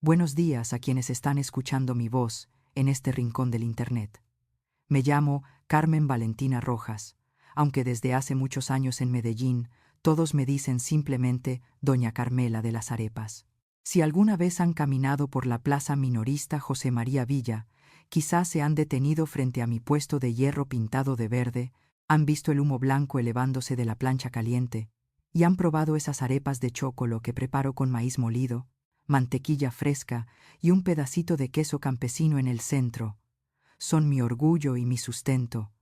Buenos días a quienes están escuchando mi voz en este rincón del Internet. Me llamo Carmen Valentina Rojas, aunque desde hace muchos años en Medellín todos me dicen simplemente Doña Carmela de las Arepas. Si alguna vez han caminado por la plaza minorista José María Villa, quizás se han detenido frente a mi puesto de hierro pintado de verde, han visto el humo blanco elevándose de la plancha caliente, y han probado esas arepas de chocolo que preparo con maíz molido, mantequilla fresca y un pedacito de queso campesino en el centro. Son mi orgullo y mi sustento,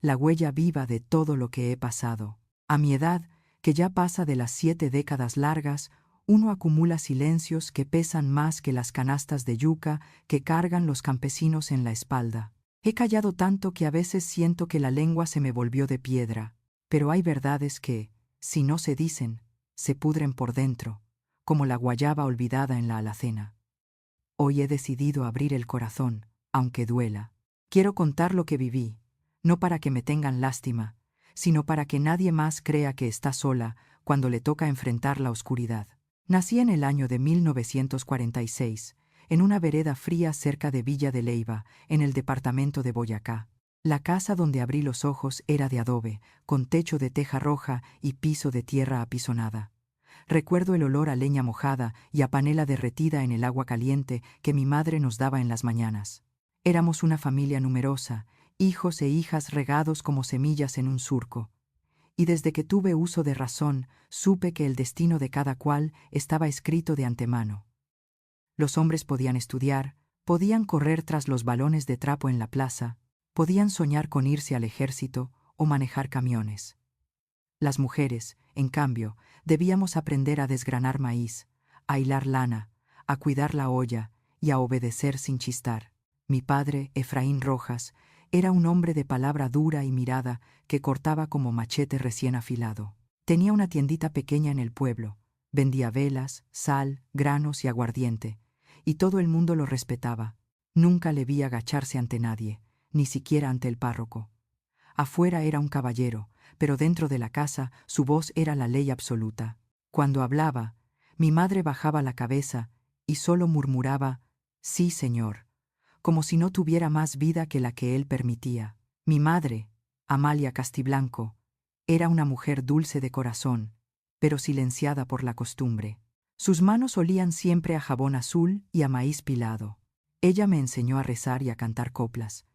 la huella viva de todo lo que he pasado. A mi edad, que ya pasa de las 7 décadas largas, uno acumula silencios que pesan más que las canastas de yuca que cargan los campesinos en la espalda. He callado tanto que a veces siento que la lengua se me volvió de piedra, pero hay verdades que, si no se dicen, se pudren por dentro, como la guayaba olvidada en la alacena. Hoy he decidido abrir el corazón, aunque duela. Quiero contar lo que viví, no para que me tengan lástima, sino para que nadie más crea que está sola cuando le toca enfrentar la oscuridad. Nací en el año de 1946, en una vereda fría cerca de Villa de Leyva, en el departamento de Boyacá. La casa donde abrí los ojos era de adobe, con techo de teja roja y piso de tierra apisonada. Recuerdo el olor a leña mojada y a panela derretida en el agua caliente que mi madre nos daba en las mañanas. Éramos una familia numerosa, hijos e hijas regados como semillas en un surco. Y desde que tuve uso de razón, supe que el destino de cada cual estaba escrito de antemano. Los hombres podían estudiar, podían correr tras los balones de trapo en la plaza, podían soñar con irse al ejército o manejar camiones. Las mujeres, en cambio, debíamos aprender a desgranar maíz, a hilar lana, a cuidar la olla y a obedecer sin chistar. Mi padre, Efraín Rojas, era un hombre de palabra dura y mirada que cortaba como machete recién afilado. Tenía una tiendita pequeña en el pueblo, vendía velas, sal, granos y aguardiente, y todo el mundo lo respetaba. Nunca le vi agacharse ante nadie, ni siquiera ante el párroco. Afuera era un caballero, pero dentro de la casa su voz era la ley absoluta. Cuando hablaba, mi madre bajaba la cabeza y solo murmuraba, «Sí, señor», como si no tuviera más vida que la que él permitía. Mi madre, Amalia Castiblanco, era una mujer dulce de corazón, pero silenciada por la costumbre. Sus manos olían siempre a jabón azul y a maíz pilado. Ella me enseñó a rezar y a cantar coplas.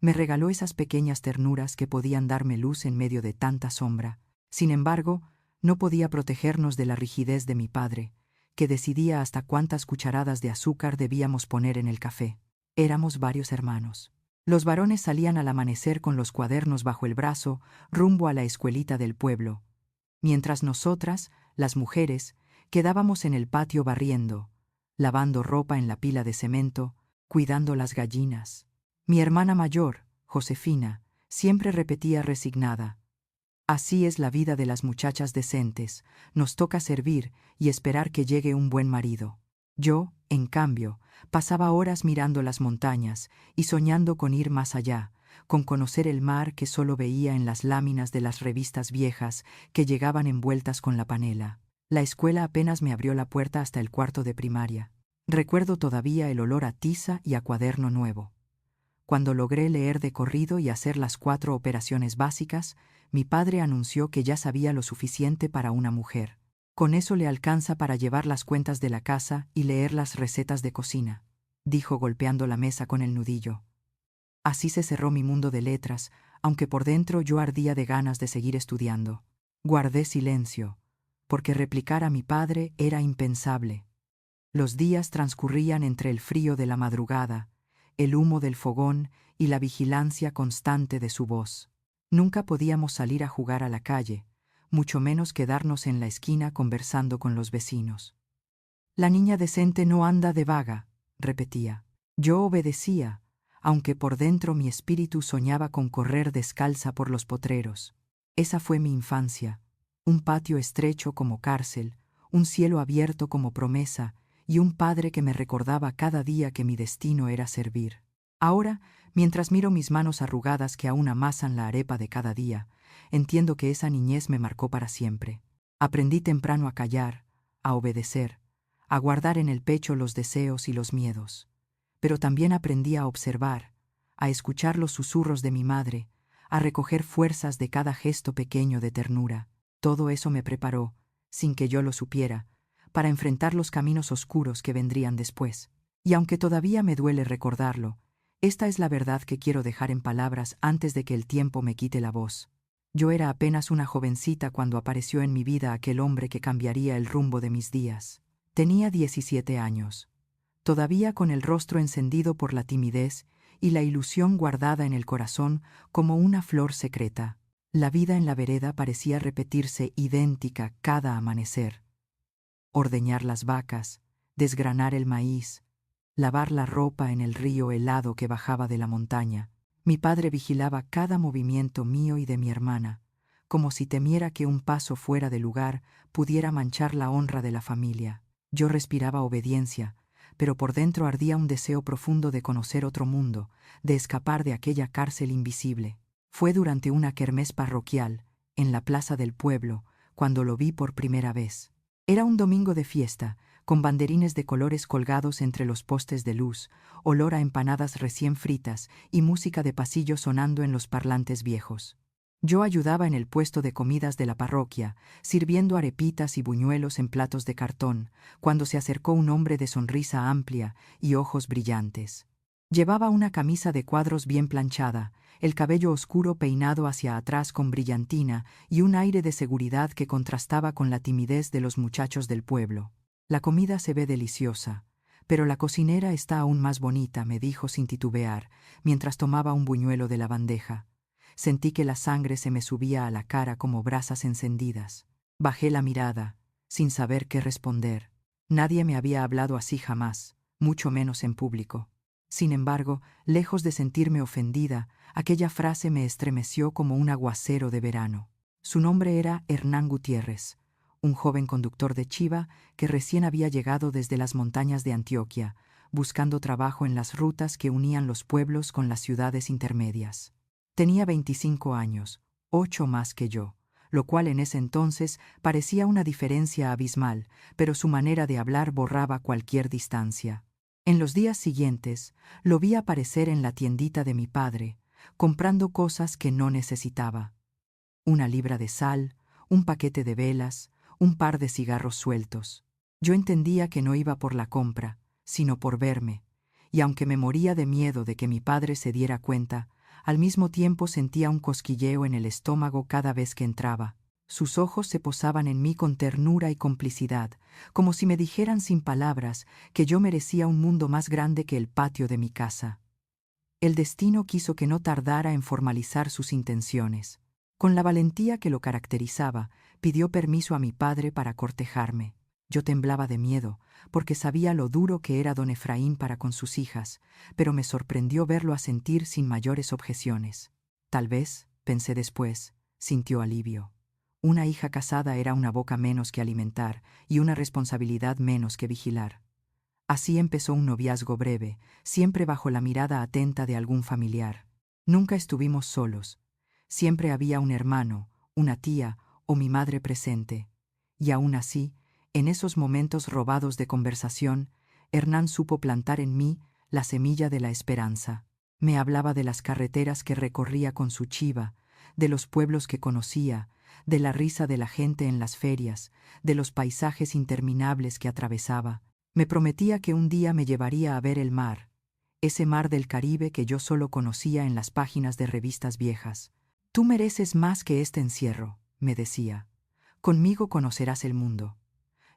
Me regaló esas pequeñas ternuras que podían darme luz en medio de tanta sombra. Sin embargo, no podía protegernos de la rigidez de mi padre, que decidía hasta cuántas cucharadas de azúcar debíamos poner en el café. Éramos varios hermanos. Los varones salían al amanecer con los cuadernos bajo el brazo, rumbo a la escuelita del pueblo, mientras nosotras, las mujeres, quedábamos en el patio barriendo, lavando ropa en la pila de cemento, cuidando las gallinas. Mi hermana mayor, Josefina, siempre repetía resignada, «Así es la vida de las muchachas decentes, nos toca servir y esperar que llegue un buen marido». Yo, en cambio, pasaba horas mirando las montañas y soñando con ir más allá, con conocer el mar que solo veía en las láminas de las revistas viejas que llegaban envueltas con la panela. La escuela apenas me abrió la puerta hasta el cuarto de primaria. Recuerdo todavía el olor a tiza y a cuaderno nuevo. Cuando logré leer de corrido y hacer las 4 operaciones básicas, mi padre anunció que ya sabía lo suficiente para una mujer. «Con eso le alcanza para llevar las cuentas de la casa y leer las recetas de cocina», dijo golpeando la mesa con el nudillo. Así se cerró mi mundo de letras, aunque por dentro yo ardía de ganas de seguir estudiando. Guardé silencio, porque replicar a mi padre era impensable. Los días transcurrían entre el frío de la madrugada, el humo del fogón y la vigilancia constante de su voz. Nunca podíamos salir a jugar a la calle, mucho menos quedarnos en la esquina conversando con los vecinos. «La niña decente no anda de vaga», repetía. Yo obedecía, aunque por dentro mi espíritu soñaba con correr descalza por los potreros. Esa fue mi infancia, un patio estrecho como cárcel, un cielo abierto como promesa y un padre que me recordaba cada día que mi destino era servir. Ahora, mientras miro mis manos arrugadas que aún amasan la arepa de cada día, entiendo que esa niñez me marcó para siempre. Aprendí temprano a callar, a obedecer, a guardar en el pecho los deseos y los miedos. Pero también aprendí a observar, a escuchar los susurros de mi madre, a recoger fuerzas de cada gesto pequeño de ternura. Todo eso me preparó, sin que yo lo supiera, para enfrentar los caminos oscuros que vendrían después. Y aunque todavía me duele recordarlo, esta es la verdad que quiero dejar en palabras antes de que el tiempo me quite la voz. Yo era apenas una jovencita cuando apareció en mi vida aquel hombre que cambiaría el rumbo de mis días. Tenía 17 años, todavía con el rostro encendido por la timidez y la ilusión guardada en el corazón como una flor secreta. La vida en la vereda parecía repetirse idéntica cada amanecer. Ordeñar las vacas, desgranar el maíz, lavar la ropa en el río helado que bajaba de la montaña. Mi padre vigilaba cada movimiento mío y de mi hermana, como si temiera que un paso fuera de lugar pudiera manchar la honra de la familia. Yo respiraba obediencia, pero por dentro ardía un deseo profundo de conocer otro mundo, de escapar de aquella cárcel invisible. Fue durante una kermés parroquial, en la plaza del pueblo, cuando lo vi por primera vez. Era un domingo de fiesta, con banderines de colores colgados entre los postes de luz, olor a empanadas recién fritas y música de pasillo sonando en los parlantes viejos. Yo ayudaba en el puesto de comidas de la parroquia, sirviendo arepitas y buñuelos en platos de cartón, cuando se acercó un hombre de sonrisa amplia y ojos brillantes. Llevaba una camisa de cuadros bien planchada, el cabello oscuro peinado hacia atrás con brillantina y un aire de seguridad que contrastaba con la timidez de los muchachos del pueblo. La comida se ve deliciosa, pero la cocinera está aún más bonita, me dijo sin titubear, mientras tomaba un buñuelo de la bandeja. Sentí que la sangre se me subía a la cara como brasas encendidas. Bajé la mirada, sin saber qué responder. Nadie me había hablado así jamás, mucho menos en público. Sin embargo, lejos de sentirme ofendida, aquella frase me estremeció como un aguacero de verano. Su nombre era Hernán Gutiérrez, un joven conductor de chiva que recién había llegado desde las montañas de Antioquia, buscando trabajo en las rutas que unían los pueblos con las ciudades intermedias. Tenía 25 años, 8 más que yo, lo cual en ese entonces parecía una diferencia abismal, pero su manera de hablar borraba cualquier distancia. En los días siguientes, lo vi aparecer en la tiendita de mi padre, comprando cosas que no necesitaba. Una libra de sal, un paquete de velas, un par de cigarros sueltos. Yo entendía que no iba por la compra, sino por verme, y aunque me moría de miedo de que mi padre se diera cuenta, al mismo tiempo sentía un cosquilleo en el estómago cada vez que entraba. Sus ojos se posaban en mí con ternura y complicidad, como si me dijeran sin palabras que yo merecía un mundo más grande que el patio de mi casa. El destino quiso que no tardara en formalizar sus intenciones. Con la valentía que lo caracterizaba, pidió permiso a mi padre para cortejarme. Yo temblaba de miedo, porque sabía lo duro que era don Efraín para con sus hijas, pero me sorprendió verlo asentir sin mayores objeciones. Tal vez, pensé después, sintió alivio. Una hija casada era una boca menos que alimentar y una responsabilidad menos que vigilar. Así empezó un noviazgo breve, siempre bajo la mirada atenta de algún familiar. Nunca estuvimos solos. Siempre había un hermano, una tía o mi madre presente. Y aún así, en esos momentos robados de conversación, Hernán supo plantar en mí la semilla de la esperanza. Me hablaba de las carreteras que recorría con su chiva, de los pueblos que conocía, de la risa de la gente en las ferias, de los paisajes interminables que atravesaba. Me prometía que un día me llevaría a ver el mar, ese mar del Caribe que yo solo conocía en las páginas de revistas viejas. Tú mereces más que este encierro, me decía. Conmigo conocerás el mundo.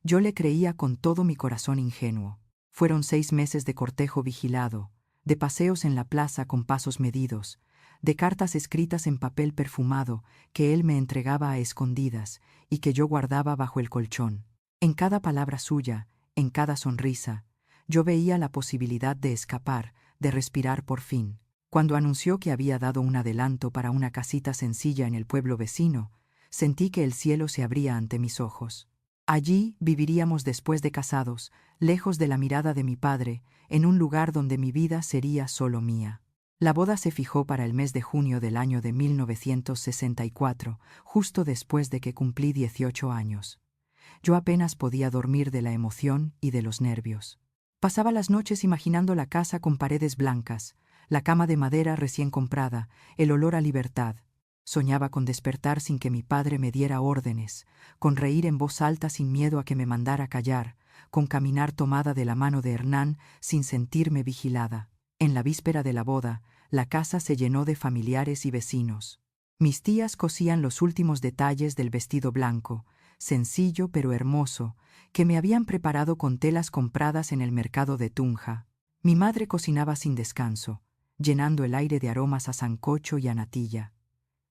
Yo le creía con todo mi corazón ingenuo. Fueron 6 meses de cortejo vigilado, de paseos en la plaza con pasos medidos, de cartas escritas en papel perfumado que él me entregaba a escondidas y que yo guardaba bajo el colchón. En cada palabra suya, en cada sonrisa, yo veía la posibilidad de escapar, de respirar por fin. Cuando anunció que había dado un adelanto para una casita sencilla en el pueblo vecino, sentí que el cielo se abría ante mis ojos. Allí viviríamos después de casados, lejos de la mirada de mi padre, en un lugar donde mi vida sería solo mía. La boda se fijó para el mes de junio del año de 1964, justo después de que cumplí 18 años. Yo apenas podía dormir de la emoción y de los nervios. Pasaba las noches imaginando la casa con paredes blancas, la cama de madera recién comprada, el olor a libertad. Soñaba con despertar sin que mi padre me diera órdenes, con reír en voz alta sin miedo a que me mandara callar, con caminar tomada de la mano de Hernán sin sentirme vigilada. En la víspera de la boda, la casa se llenó de familiares y vecinos. Mis tías cosían los últimos detalles del vestido blanco, sencillo pero hermoso, que me habían preparado con telas compradas en el mercado de Tunja. Mi madre cocinaba sin descanso, llenando el aire de aromas a sancocho y a natilla.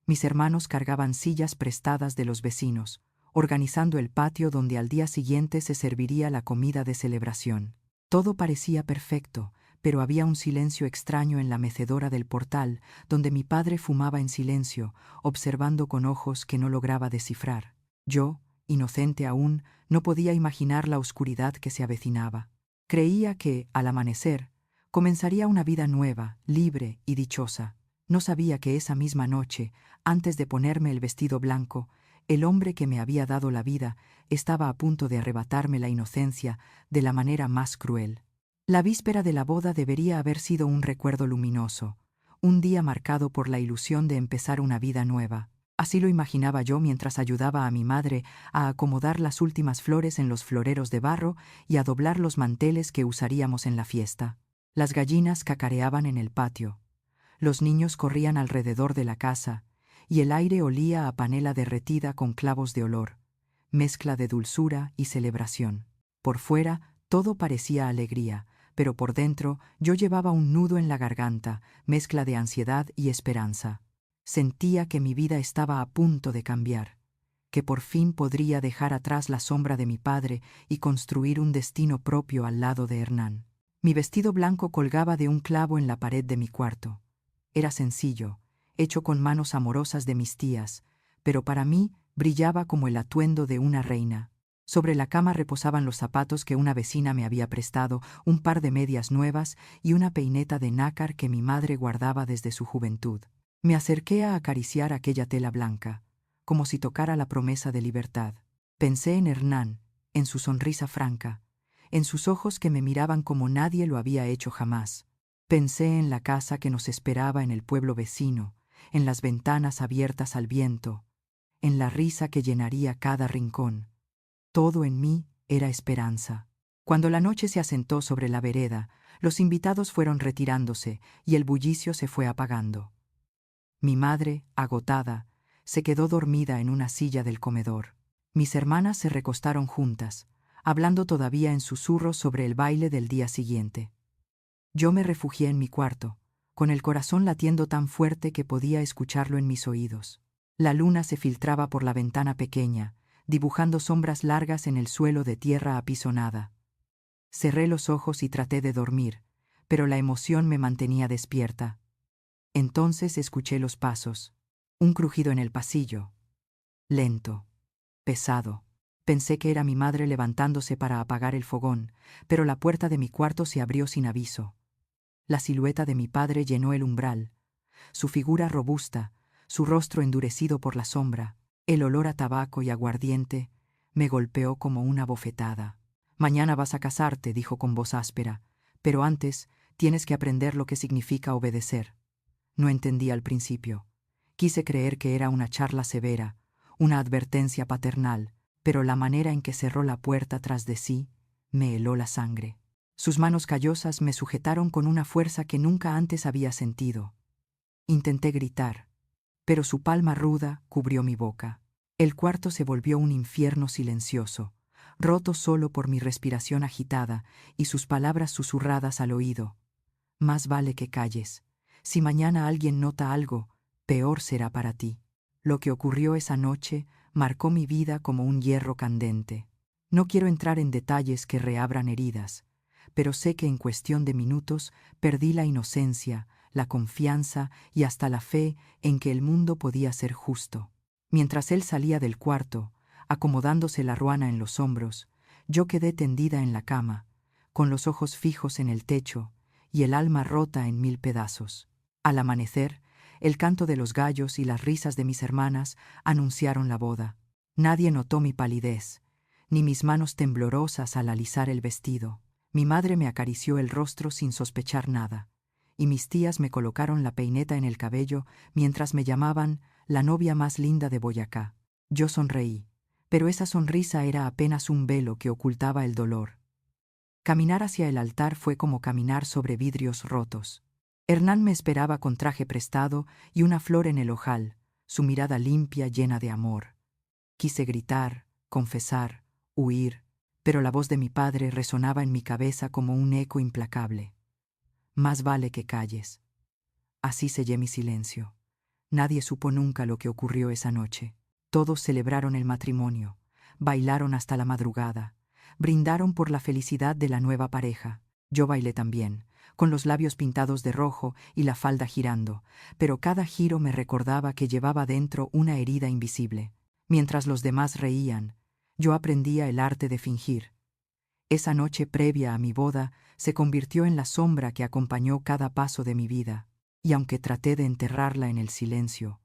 Mis hermanos cargaban sillas prestadas de los vecinos, organizando el patio donde al día siguiente se serviría la comida de celebración. Todo parecía perfecto, pero había un silencio extraño en la mecedora del portal, donde mi padre fumaba en silencio, observando con ojos que no lograba descifrar. Yo, inocente aún, no podía imaginar la oscuridad que se avecinaba. Creía que, al amanecer, comenzaría una vida nueva, libre y dichosa. No sabía que esa misma noche, antes de ponerme el vestido blanco, el hombre que me había dado la vida estaba a punto de arrebatarme la inocencia de la manera más cruel. La víspera de la boda debería haber sido un recuerdo luminoso, un día marcado por la ilusión de empezar una vida nueva. Así lo imaginaba yo mientras ayudaba a mi madre a acomodar las últimas flores en los floreros de barro y a doblar los manteles que usaríamos en la fiesta. Las gallinas cacareaban en el patio. Los niños corrían alrededor de la casa, y el aire olía a panela derretida con clavos de olor, mezcla de dulzura y celebración. Por fuera, todo parecía alegría, pero por dentro yo llevaba un nudo en la garganta, mezcla de ansiedad y esperanza. Sentía que mi vida estaba a punto de cambiar, que por fin podría dejar atrás la sombra de mi padre y construir un destino propio al lado de Hernán. Mi vestido blanco colgaba de un clavo en la pared de mi cuarto. Era sencillo, hecho con manos amorosas de mis tías, pero para mí brillaba como el atuendo de una reina. Sobre la cama reposaban los zapatos que una vecina me había prestado, un par de medias nuevas y una peineta de nácar que mi madre guardaba desde su juventud. Me acerqué a acariciar aquella tela blanca, como si tocara la promesa de libertad. Pensé en Hernán, en su sonrisa franca, en sus ojos que me miraban como nadie lo había hecho jamás. Pensé en la casa que nos esperaba en el pueblo vecino, en las ventanas abiertas al viento, en la risa que llenaría cada rincón. Todo en mí era esperanza. Cuando la noche se asentó sobre la vereda, los invitados fueron retirándose y el bullicio se fue apagando. Mi madre, agotada, se quedó dormida en una silla del comedor. Mis hermanas se recostaron juntas, hablando todavía en susurros sobre el baile del día siguiente. Yo me refugié en mi cuarto, con el corazón latiendo tan fuerte que podía escucharlo en mis oídos. La luna se filtraba por la ventana pequeña, dibujando sombras largas en el suelo de tierra apisonada. Cerré los ojos y traté de dormir, pero la emoción me mantenía despierta. Entonces escuché los pasos, un crujido en el pasillo, lento, pesado. Pensé que era mi madre levantándose para apagar el fogón, pero la puerta de mi cuarto se abrió sin aviso. La silueta de mi padre llenó el umbral, su figura robusta, su rostro endurecido por la sombra, el olor a tabaco y aguardiente, me golpeó como una bofetada. «Mañana vas a casarte», dijo con voz áspera, «pero antes tienes que aprender lo que significa obedecer». No entendí al principio. Quise creer que era una charla severa, una advertencia paternal, pero la manera en que cerró la puerta tras de sí me heló la sangre. Sus manos callosas me sujetaron con una fuerza que nunca antes había sentido. Intenté gritar, pero su palma ruda cubrió mi boca. El cuarto se volvió un infierno silencioso, roto solo por mi respiración agitada y sus palabras susurradas al oído. «Más vale que calles. Si mañana alguien nota algo, peor será para ti». Lo que ocurrió esa noche marcó mi vida como un hierro candente. No quiero entrar en detalles que reabran heridas, pero sé que en cuestión de minutos perdí la inocencia, la confianza y hasta la fe en que el mundo podía ser justo. Mientras él salía del cuarto, acomodándose la ruana en los hombros, yo quedé tendida en la cama, con los ojos fijos en el techo y el alma rota en 1000 pedazos. Al amanecer, el canto de los gallos y las risas de mis hermanas anunciaron la boda. Nadie notó mi palidez, ni mis manos temblorosas al alisar el vestido. Mi madre me acarició el rostro sin sospechar nada, y mis tías me colocaron la peineta en el cabello mientras me llamaban la novia más linda de Boyacá. Yo sonreí, pero esa sonrisa era apenas un velo que ocultaba el dolor. Caminar hacia el altar fue como caminar sobre vidrios rotos. Hernán me esperaba con traje prestado y una flor en el ojal, su mirada limpia llena de amor. Quise gritar, confesar, huir, pero la voz de mi padre resonaba en mi cabeza como un eco implacable. Más vale que calles. Así sellé mi silencio. Nadie supo nunca lo que ocurrió esa noche. Todos celebraron el matrimonio, bailaron hasta la madrugada, brindaron por la felicidad de la nueva pareja. Yo bailé también, con los labios pintados de rojo y la falda girando, pero cada giro me recordaba que llevaba dentro una herida invisible. Mientras los demás reían, yo aprendía el arte de fingir. Esa noche previa a mi boda se convirtió en la sombra que acompañó cada paso de mi vida, y aunque traté de enterrarla en el silencio,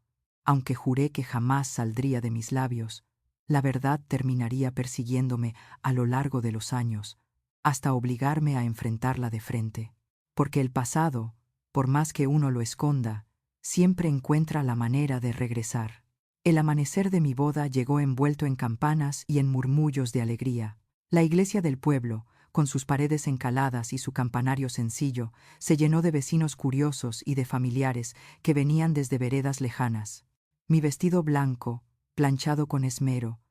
aunque juré que jamás saldría de mis labios, la verdad terminaría persiguiéndome a lo largo de los años, hasta obligarme a enfrentarla de frente. Porque el pasado, por más que uno lo esconda, siempre encuentra la manera de regresar. El amanecer de mi boda llegó envuelto en campanas y en murmullos de alegría. La iglesia del pueblo, con sus paredes encaladas y su campanario sencillo, se llenó de vecinos curiosos y de familiares que venían desde veredas lejanas. Mi vestido blanco, planchado con esmero,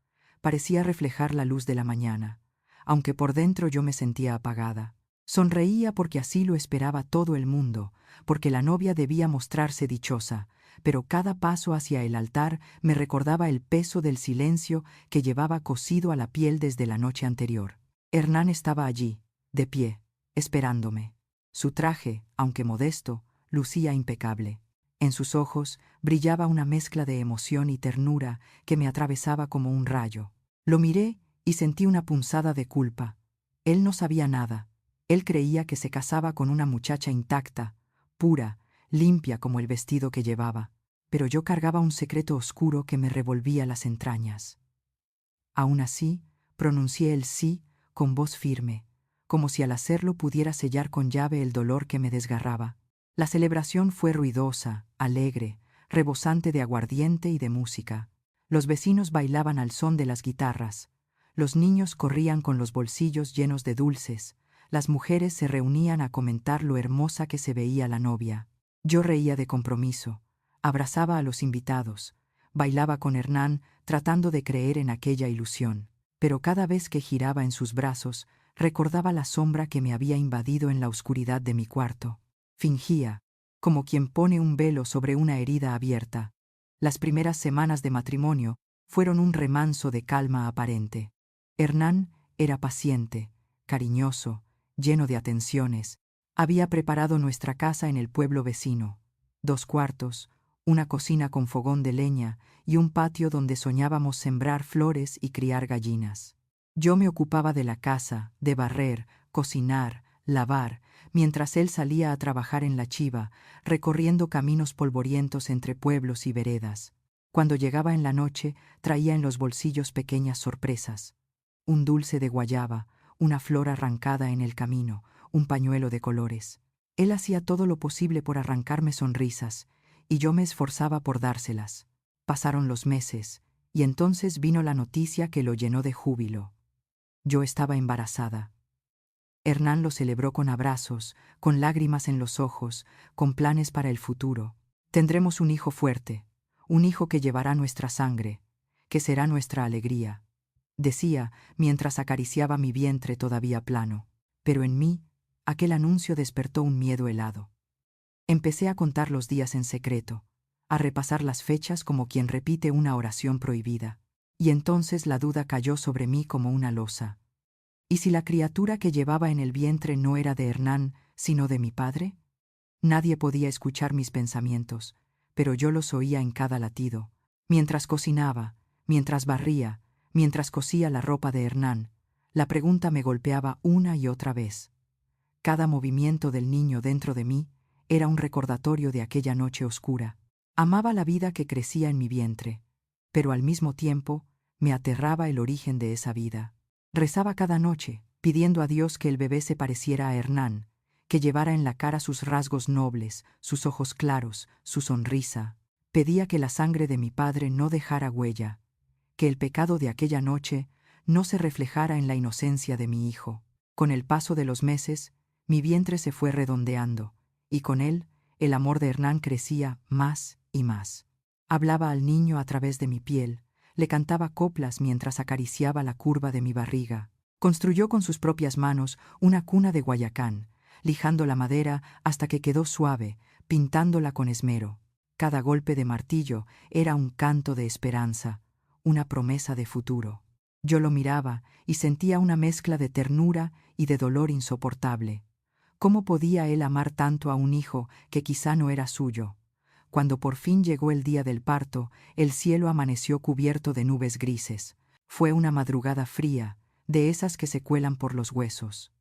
parecía reflejar la luz de la mañana, aunque por dentro yo me sentía apagada. Sonreía porque así lo esperaba todo el mundo, porque la novia debía mostrarse dichosa, pero cada paso hacia el altar me recordaba el peso del silencio que llevaba cosido a la piel desde la noche anterior. Hernán estaba allí, de pie, esperándome. Su traje, aunque modesto, lucía impecable. En sus ojos brillaba una mezcla de emoción y ternura que me atravesaba como un rayo. Lo miré y sentí una punzada de culpa. Él no sabía nada. Él creía que se casaba con una muchacha intacta, pura, limpia como el vestido que llevaba, pero yo cargaba un secreto oscuro que me revolvía las entrañas. Aún así, pronuncié el sí con voz firme, como si al hacerlo pudiera sellar con llave el dolor que me desgarraba. La celebración fue ruidosa, alegre, rebosante de aguardiente y de música. Los vecinos bailaban al son de las guitarras, los niños corrían con los bolsillos llenos de dulces, las mujeres se reunían a comentar lo hermosa que se veía la novia. Yo reía de compromiso, abrazaba a los invitados, bailaba con Hernán tratando de creer en aquella ilusión, pero cada vez que giraba en sus brazos, recordaba la sombra que me había invadido en la oscuridad de mi cuarto. Fingía, como quien pone un velo sobre una herida abierta. Las primeras semanas de matrimonio fueron un remanso de calma aparente. Hernán era paciente, cariñoso, lleno de atenciones. Había preparado nuestra casa en el pueblo vecino, 2 cuartos, una cocina con fogón de leña y un patio donde soñábamos sembrar flores y criar gallinas. Yo me ocupaba de la casa, de barrer, cocinar, lavar, mientras él salía a trabajar en la chiva, recorriendo caminos polvorientos entre pueblos y veredas. Cuando llegaba en la noche, traía en los bolsillos pequeñas sorpresas: un dulce de guayaba, una flor arrancada en el camino, un pañuelo de colores. Él hacía todo lo posible por arrancarme sonrisas, y yo me esforzaba por dárselas. Pasaron los meses, y entonces vino la noticia que lo llenó de júbilo. Yo estaba embarazada. Hernán lo celebró con abrazos, con lágrimas en los ojos, con planes para el futuro. Tendremos un hijo fuerte, un hijo que llevará nuestra sangre, que será nuestra alegría, decía mientras acariciaba mi vientre todavía plano. Pero en mí, aquel anuncio despertó un miedo helado. Empecé a contar los días en secreto, a repasar las fechas como quien repite una oración prohibida. Y entonces la duda cayó sobre mí como una losa. ¿Y si la criatura que llevaba en el vientre no era de Hernán, sino de mi padre? Nadie podía escuchar mis pensamientos, pero yo los oía en cada latido. Mientras cocinaba, mientras barría, mientras cosía la ropa de Hernán, la pregunta me golpeaba una y otra vez. Cada movimiento del niño dentro de mí era un recordatorio de aquella noche oscura. Amaba la vida que crecía en mi vientre, pero al mismo tiempo me aterraba el origen de esa vida. Rezaba cada noche, pidiendo a Dios que el bebé se pareciera a Hernán, que llevara en la cara sus rasgos nobles, sus ojos claros, su sonrisa. Pedía que la sangre de mi padre no dejara huella, que el pecado de aquella noche no se reflejara en la inocencia de mi hijo. Con el paso de los meses, mi vientre se fue redondeando, y con él, el amor de Hernán crecía más y más. Hablaba al niño a través de mi piel, le cantaba coplas mientras acariciaba la curva de mi barriga. Construyó con sus propias manos una cuna de Guayacán, lijando la madera hasta que quedó suave, pintándola con esmero. Cada golpe de martillo era un canto de esperanza, una promesa de futuro. Yo lo miraba y sentía una mezcla de ternura y de dolor insoportable. ¿Cómo podía él amar tanto a un hijo que quizá no era suyo? Cuando por fin llegó el día del parto, el cielo amaneció cubierto de nubes grises. Fue una madrugada fría, de esas que se cuelan por los huesos.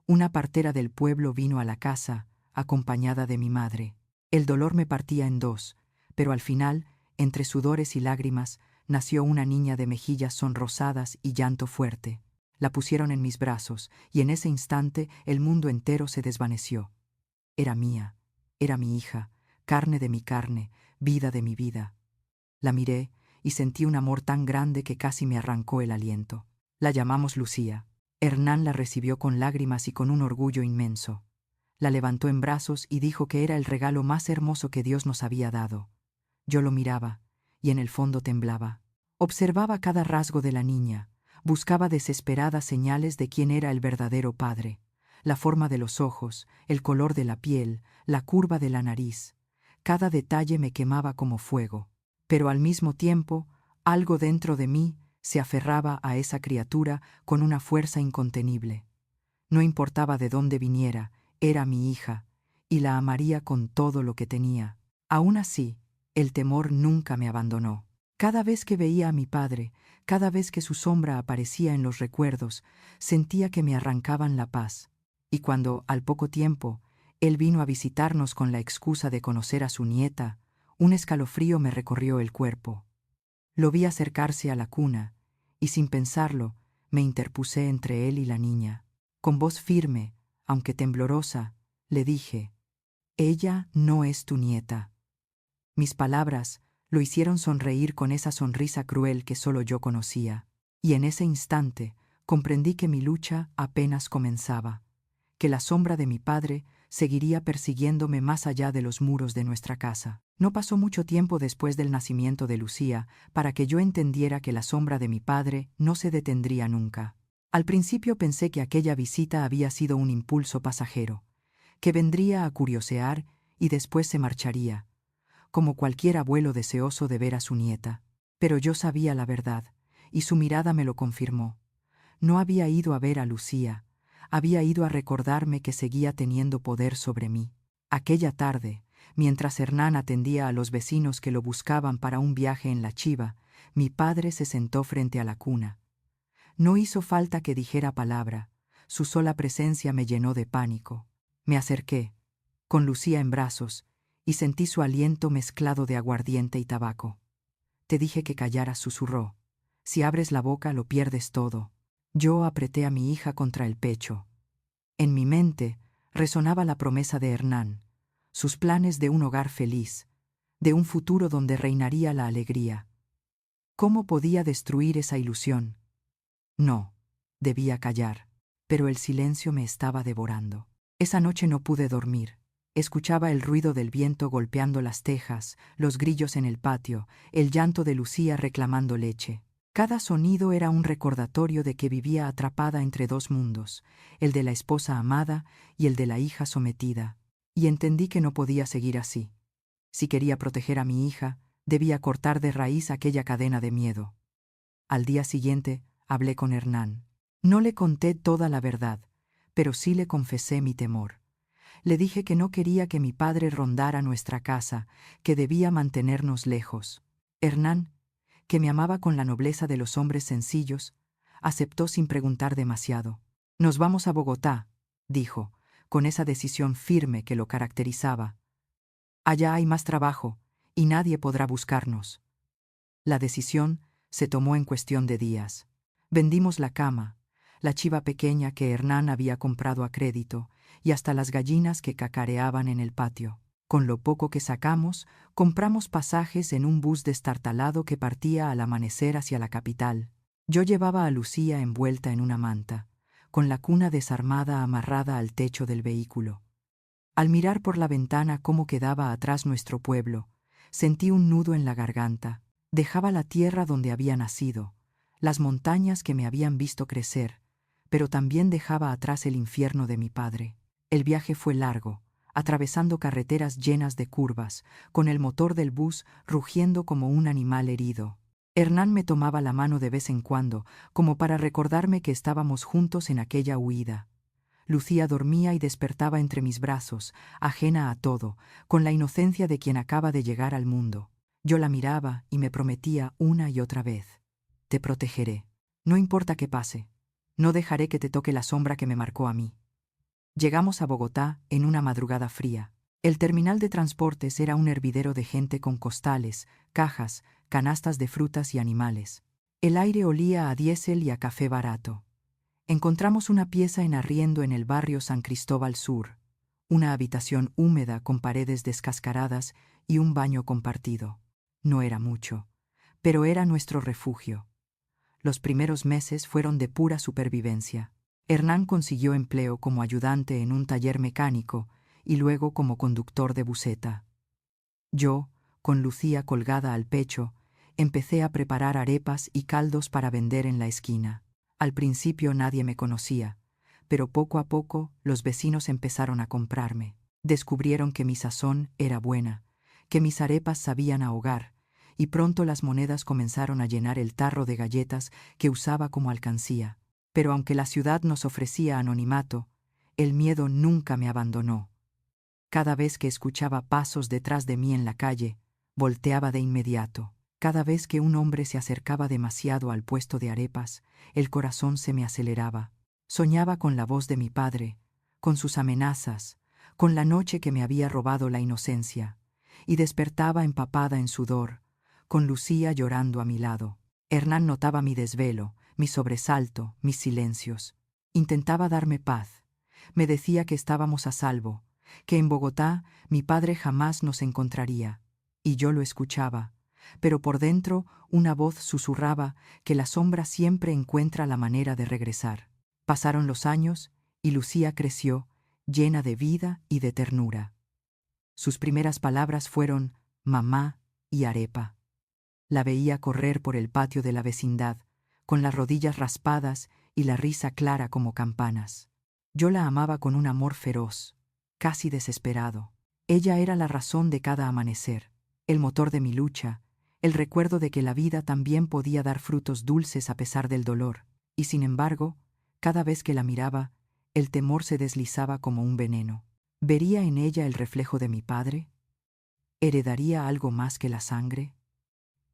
Una partera del pueblo vino a la casa, acompañada de mi madre. El dolor me partía en dos, pero al final, entre sudores y lágrimas, nació una niña de mejillas sonrosadas y llanto fuerte. La pusieron en mis brazos, y en ese instante el mundo entero se desvaneció. Era mía, era mi hija, carne de mi carne, vida de mi vida. La miré y sentí un amor tan grande que casi me arrancó el aliento. La llamamos Lucía. Hernán la recibió con lágrimas y con un orgullo inmenso. La levantó en brazos y dijo que era el regalo más hermoso que Dios nos había dado. Yo lo miraba, y en el fondo temblaba. Observaba cada rasgo de la niña, buscaba desesperadas señales de quién era el verdadero padre. La forma de los ojos, el color de la piel, la curva de la nariz. Cada detalle me quemaba como fuego. Pero al mismo tiempo, algo dentro de mí se aferraba a esa criatura con una fuerza incontenible. No importaba de dónde viniera, era mi hija, y la amaría con todo lo que tenía. Aún así, el temor nunca me abandonó. Cada vez que veía a mi padre, cada vez que su sombra aparecía en los recuerdos, sentía que me arrancaban la paz. Y cuando, al poco tiempo, él vino a visitarnos con la excusa de conocer a su nieta, un escalofrío me recorrió el cuerpo. Lo vi acercarse a la cuna, y sin pensarlo, me interpusé entre él y la niña. Con voz firme, aunque temblorosa, le dije: «Ella no es tu nieta». Mis palabras lo hicieron sonreír con esa sonrisa cruel que solo yo conocía, y en ese instante comprendí que mi lucha apenas comenzaba, que la sombra de mi padre seguiría persiguiéndome más allá de los muros de nuestra casa. No pasó mucho tiempo después del nacimiento de Lucía para que yo entendiera que la sombra de mi padre no se detendría nunca. Al principio pensé que aquella visita había sido un impulso pasajero, que vendría a curiosear y después se marcharía, como cualquier abuelo deseoso de ver a su nieta. Pero yo sabía la verdad, y su mirada me lo confirmó. No había ido a ver a Lucía, había ido a recordarme que seguía teniendo poder sobre mí. Aquella tarde, mientras Hernán atendía a los vecinos que lo buscaban para un viaje en la chiva, mi padre se sentó frente a la cuna. No hizo falta que dijera palabra, su sola presencia me llenó de pánico. Me acerqué, con Lucía en brazos, y sentí su aliento mezclado de aguardiente y tabaco. «Te dije que callaras», susurró. «Si abres la boca lo pierdes todo». Yo apreté a mi hija contra el pecho. En mi mente resonaba la promesa de Hernán, sus planes de un hogar feliz, de un futuro donde reinaría la alegría. ¿Cómo podía destruir esa ilusión? No, debía callar, pero el silencio me estaba devorando. Esa noche no pude dormir. Escuchaba el ruido del viento golpeando las tejas, los grillos en el patio, el llanto de Lucía reclamando leche. Cada sonido era un recordatorio de que vivía atrapada entre dos mundos, el de la esposa amada y el de la hija sometida, y entendí que no podía seguir así. Si quería proteger a mi hija, debía cortar de raíz aquella cadena de miedo. Al día siguiente, hablé con Hernán. No le conté toda la verdad, pero sí le confesé mi temor. Le dije que no quería que mi padre rondara nuestra casa, que debía mantenernos lejos. Hernán, que me amaba con la nobleza de los hombres sencillos, aceptó sin preguntar demasiado. «Nos vamos a Bogotá», dijo, con esa decisión firme que lo caracterizaba. «Allá hay más trabajo, y nadie podrá buscarnos». La decisión se tomó en cuestión de días. Vendimos la cama, la chiva pequeña que Hernán había comprado a crédito, y hasta las gallinas que cacareaban en el patio. Con lo poco que sacamos, compramos pasajes en un bus destartalado que partía al amanecer hacia la capital. Yo llevaba a Lucía envuelta en una manta, con la cuna desarmada amarrada al techo del vehículo. Al mirar por la ventana cómo quedaba atrás nuestro pueblo, sentí un nudo en la garganta. Dejaba la tierra donde había nacido, las montañas que me habían visto crecer, pero también dejaba atrás el infierno de mi padre. El viaje fue largo, atravesando carreteras llenas de curvas, con el motor del bus rugiendo como un animal herido. Hernán me tomaba la mano de vez en cuando, como para recordarme que estábamos juntos en aquella huida. Lucía dormía y despertaba entre mis brazos, ajena a todo, con la inocencia de quien acaba de llegar al mundo. Yo la miraba y me prometía una y otra vez: te protegeré. No importa qué pase. No dejaré que te toque la sombra que me marcó a mí. Llegamos a Bogotá en una madrugada fría. El terminal de transportes era un hervidero de gente con costales, cajas, canastas de frutas y animales. El aire olía a diésel y a café barato. Encontramos una pieza en arriendo en el barrio San Cristóbal Sur, una habitación húmeda con paredes descascaradas y un baño compartido. No era mucho, pero era nuestro refugio. Los primeros meses fueron de pura supervivencia. Hernán consiguió empleo como ayudante en un taller mecánico y luego como conductor de buseta. Yo, con Lucía colgada al pecho, empecé a preparar arepas y caldos para vender en la esquina. Al principio nadie me conocía, pero poco a poco los vecinos empezaron a comprarme. Descubrieron que mi sazón era buena, que mis arepas sabían a hogar, y pronto las monedas comenzaron a llenar el tarro de galletas que usaba como alcancía. Pero aunque la ciudad nos ofrecía anonimato, el miedo nunca me abandonó. Cada vez que escuchaba pasos detrás de mí en la calle, volteaba de inmediato. Cada vez que un hombre se acercaba demasiado al puesto de arepas, el corazón se me aceleraba. Soñaba con la voz de mi padre, con sus amenazas, con la noche que me había robado la inocencia, y despertaba empapada en sudor, con Lucía llorando a mi lado. Hernán notaba mi desvelo, mi sobresalto, mis silencios. Intentaba darme paz. Me decía que estábamos a salvo, que en Bogotá mi padre jamás nos encontraría. Y yo lo escuchaba, pero por dentro una voz susurraba que la sombra siempre encuentra la manera de regresar. Pasaron los años y Lucía creció, llena de vida y de ternura. Sus primeras palabras fueron mamá y arepa. La veía correr por el patio de la vecindad, con las rodillas raspadas y la risa clara como campanas. Yo la amaba con un amor feroz, casi desesperado. Ella era la razón de cada amanecer, el motor de mi lucha, el recuerdo de que la vida también podía dar frutos dulces a pesar del dolor, y sin embargo, cada vez que la miraba, el temor se deslizaba como un veneno. ¿Vería en ella el reflejo de mi padre? ¿Heredaría algo más que la sangre?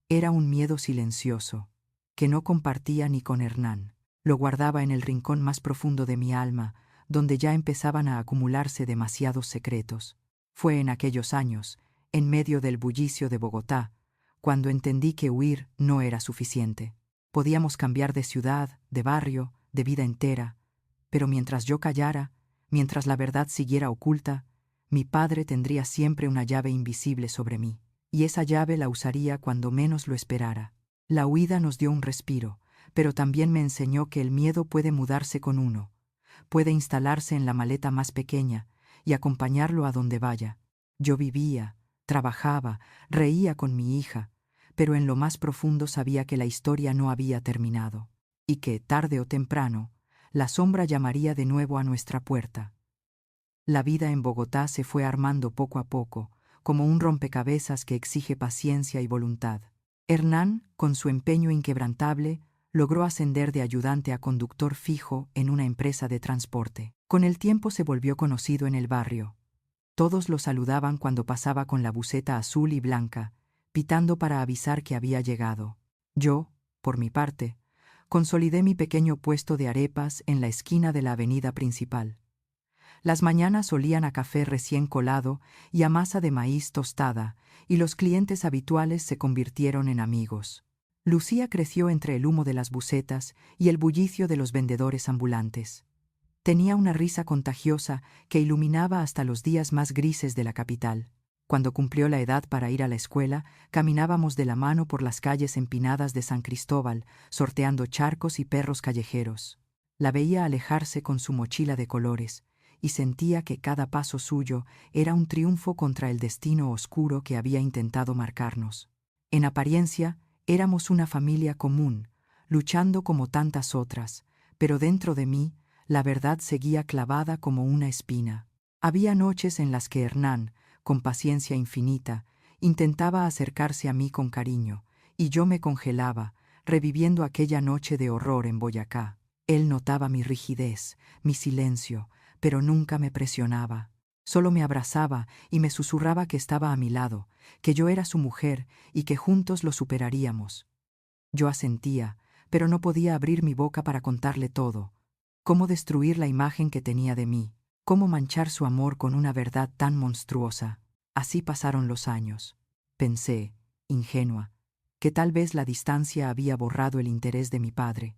Era un miedo silencioso, que no compartía ni con Hernán. Lo guardaba en el rincón más profundo de mi alma, donde ya empezaban a acumularse demasiados secretos. Fue en aquellos años, en medio del bullicio de Bogotá, cuando entendí que huir no era suficiente. Podíamos cambiar de ciudad, de barrio, de vida entera, pero mientras yo callara, mientras la verdad siguiera oculta, mi padre tendría siempre una llave invisible sobre mí, y esa llave la usaría cuando menos lo esperara. La huida nos dio un respiro, pero también me enseñó que el miedo puede mudarse con uno, puede instalarse en la maleta más pequeña y acompañarlo a donde vaya. Yo vivía, trabajaba, reía con mi hija, pero en lo más profundo sabía que la historia no había terminado, y que, tarde o temprano, la sombra llamaría de nuevo a nuestra puerta. La vida en Bogotá se fue armando poco a poco, como un rompecabezas que exige paciencia y voluntad. Hernán, con su empeño inquebrantable, logró ascender de ayudante a conductor fijo en una empresa de transporte. Con el tiempo se volvió conocido en el barrio. Todos lo saludaban cuando pasaba con la buseta azul y blanca, pitando para avisar que había llegado. Yo, por mi parte, consolidé mi pequeño puesto de arepas en la esquina de la avenida principal. Las mañanas olían a café recién colado y a masa de maíz tostada, y los clientes habituales se convirtieron en amigos. Lucía creció entre el humo de las bucetas y el bullicio de los vendedores ambulantes. Tenía una risa contagiosa que iluminaba hasta los días más grises de la capital. Cuando cumplió la edad para ir a la escuela, caminábamos de la mano por las calles empinadas de San Cristóbal, sorteando charcos y perros callejeros. La veía alejarse con su mochila de colores, y sentía que cada paso suyo era un triunfo contra el destino oscuro que había intentado marcarnos. En apariencia, éramos una familia común, luchando como tantas otras, pero dentro de mí, la verdad seguía clavada como una espina. Había noches en las que Hernán, con paciencia infinita, intentaba acercarse a mí con cariño, y yo me congelaba, reviviendo aquella noche de horror en Boyacá. Él notaba mi rigidez, mi silencio, pero nunca me presionaba. Solo me abrazaba y me susurraba que estaba a mi lado, que yo era su mujer y que juntos lo superaríamos. Yo asentía, pero no podía abrir mi boca para contarle todo. Cómo destruir la imagen que tenía de mí, cómo manchar su amor con una verdad tan monstruosa. Así pasaron los años. Pensé, ingenua, que tal vez la distancia había borrado el interés de mi padre,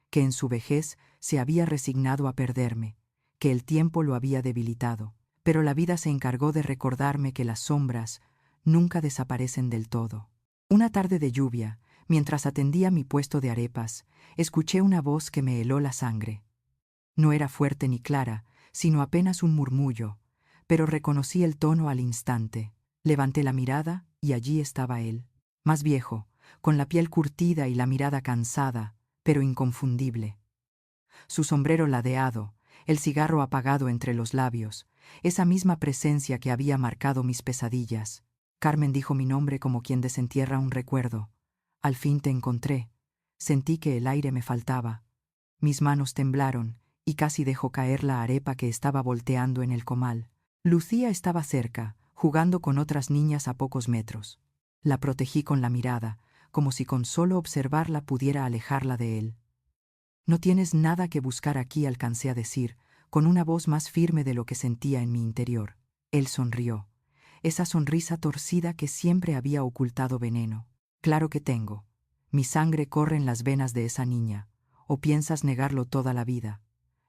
que en su vejez se había resignado a perderme, que el tiempo lo había debilitado. Pero la vida se encargó de recordarme que las sombras nunca desaparecen del todo. Una tarde de lluvia, mientras atendía mi puesto de arepas, escuché una voz que me heló la sangre. No era fuerte ni clara, sino apenas un murmullo, pero reconocí el tono al instante. Levanté la mirada y allí estaba él, más viejo, con la piel curtida y la mirada cansada, pero inconfundible. Su sombrero ladeado, el cigarro apagado entre los labios, esa misma presencia que había marcado mis pesadillas. Carmen dijo mi nombre como quien desentierra un recuerdo. Al fin te encontré. Sentí que el aire me faltaba. Mis manos temblaron y casi dejó caer la arepa que estaba volteando en el comal. Lucía estaba cerca, jugando con otras niñas a pocos metros. La protegí con la mirada, como si con solo observarla pudiera alejarla de él. No tienes nada que buscar aquí, alcancé a decir, con una voz más firme de lo que sentía en mi interior. Él sonrió, esa sonrisa torcida que siempre había ocultado veneno. Claro que tengo. Mi sangre corre en las venas de esa niña. ¿O piensas negarlo toda la vida?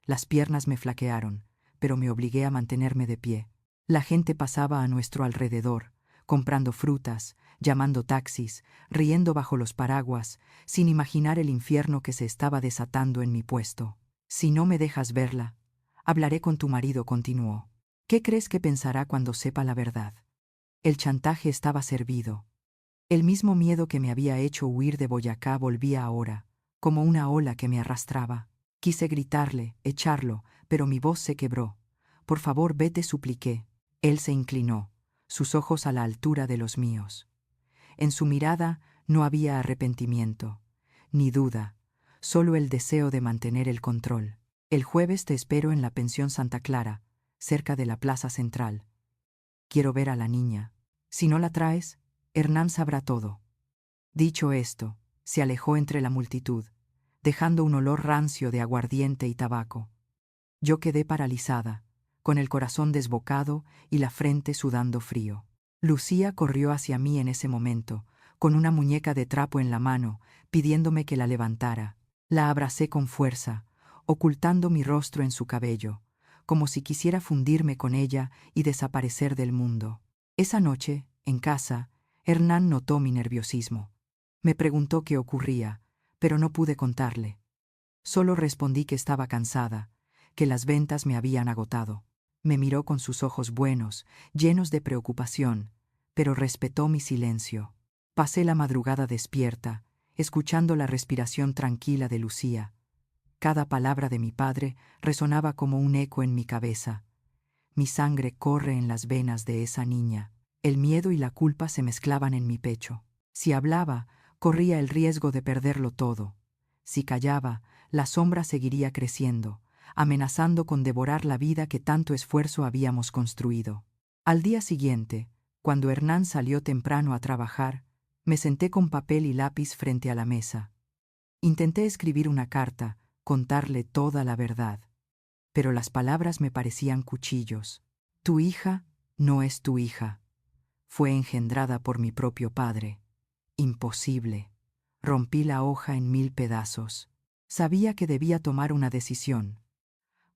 Las piernas me flaquearon, pero me obligué a mantenerme de pie. La gente pasaba a nuestro alrededor, comprando frutas, llamando taxis, riendo bajo los paraguas, sin imaginar el infierno que se estaba desatando en mi puesto. Si no me dejas verla, hablaré con tu marido, continuó. ¿Qué crees que pensará cuando sepa la verdad? El chantaje estaba servido. El mismo miedo que me había hecho huir de Boyacá volvía ahora, como una ola que me arrastraba. Quise gritarle, echarlo, pero mi voz se quebró. Por favor, vete, supliqué. Él se inclinó, sus ojos a la altura de los míos. En su mirada no había arrepentimiento, ni duda, solo el deseo de mantener el control. El jueves te espero en la pensión Santa Clara, cerca de la plaza central. Quiero ver a la niña. Si no la traes, Hernán sabrá todo. Dicho esto, se alejó entre la multitud, dejando un olor rancio de aguardiente y tabaco. Yo quedé paralizada, con el corazón desbocado y la frente sudando frío. Lucía corrió hacia mí en ese momento, con una muñeca de trapo en la mano, pidiéndome que la levantara. La abracé con fuerza, ocultando mi rostro en su cabello, como si quisiera fundirme con ella y desaparecer del mundo. Esa noche, en casa, Hernán notó mi nerviosismo. Me preguntó qué ocurría, pero no pude contarle. Solo respondí que estaba cansada, que las ventas me habían agotado. Me miró con sus ojos buenos, llenos de preocupación, pero respetó mi silencio. Pasé la madrugada despierta, escuchando la respiración tranquila de Lucía. Cada palabra de mi padre resonaba como un eco en mi cabeza. Mi sangre corre en las venas de esa niña. El miedo y la culpa se mezclaban en mi pecho. Si hablaba, corría el riesgo de perderlo todo. Si callaba, la sombra seguiría creciendo, amenazando con devorar la vida que tanto esfuerzo habíamos construido. Al día siguiente, cuando Hernán salió temprano a trabajar, me senté con papel y lápiz frente a la mesa. Intenté escribir una carta, contarle toda la verdad. Pero las palabras me parecían cuchillos. Tu hija no es tu hija. Fue engendrada por mi propio padre. Imposible. Rompí la hoja en 1000 pedazos. Sabía que debía tomar una decisión.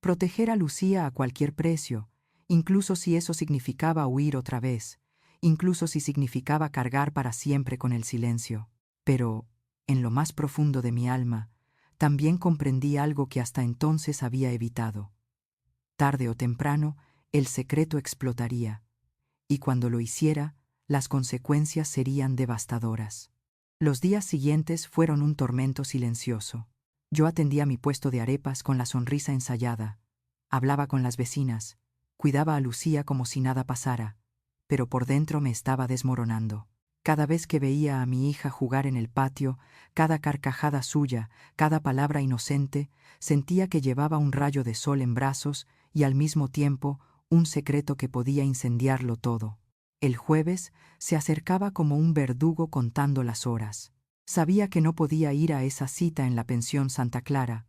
Proteger a Lucía a cualquier precio, incluso si eso significaba huir otra vez, incluso si significaba cargar para siempre con el silencio. Pero, en lo más profundo de mi alma, también comprendí algo que hasta entonces había evitado. Tarde o temprano, el secreto explotaría, y cuando lo hiciera, las consecuencias serían devastadoras. Los días siguientes fueron un tormento silencioso. Yo atendía mi puesto de arepas con la sonrisa ensayada, hablaba con las vecinas, cuidaba a Lucía como si nada pasara, pero por dentro me estaba desmoronando. Cada vez que veía a mi hija jugar en el patio, cada carcajada suya, cada palabra inocente, sentía que llevaba un rayo de sol en brazos y al mismo tiempo un secreto que podía incendiarlo todo. El jueves se acercaba como un verdugo contando las horas. Sabía que no podía ir a esa cita en la pensión Santa Clara,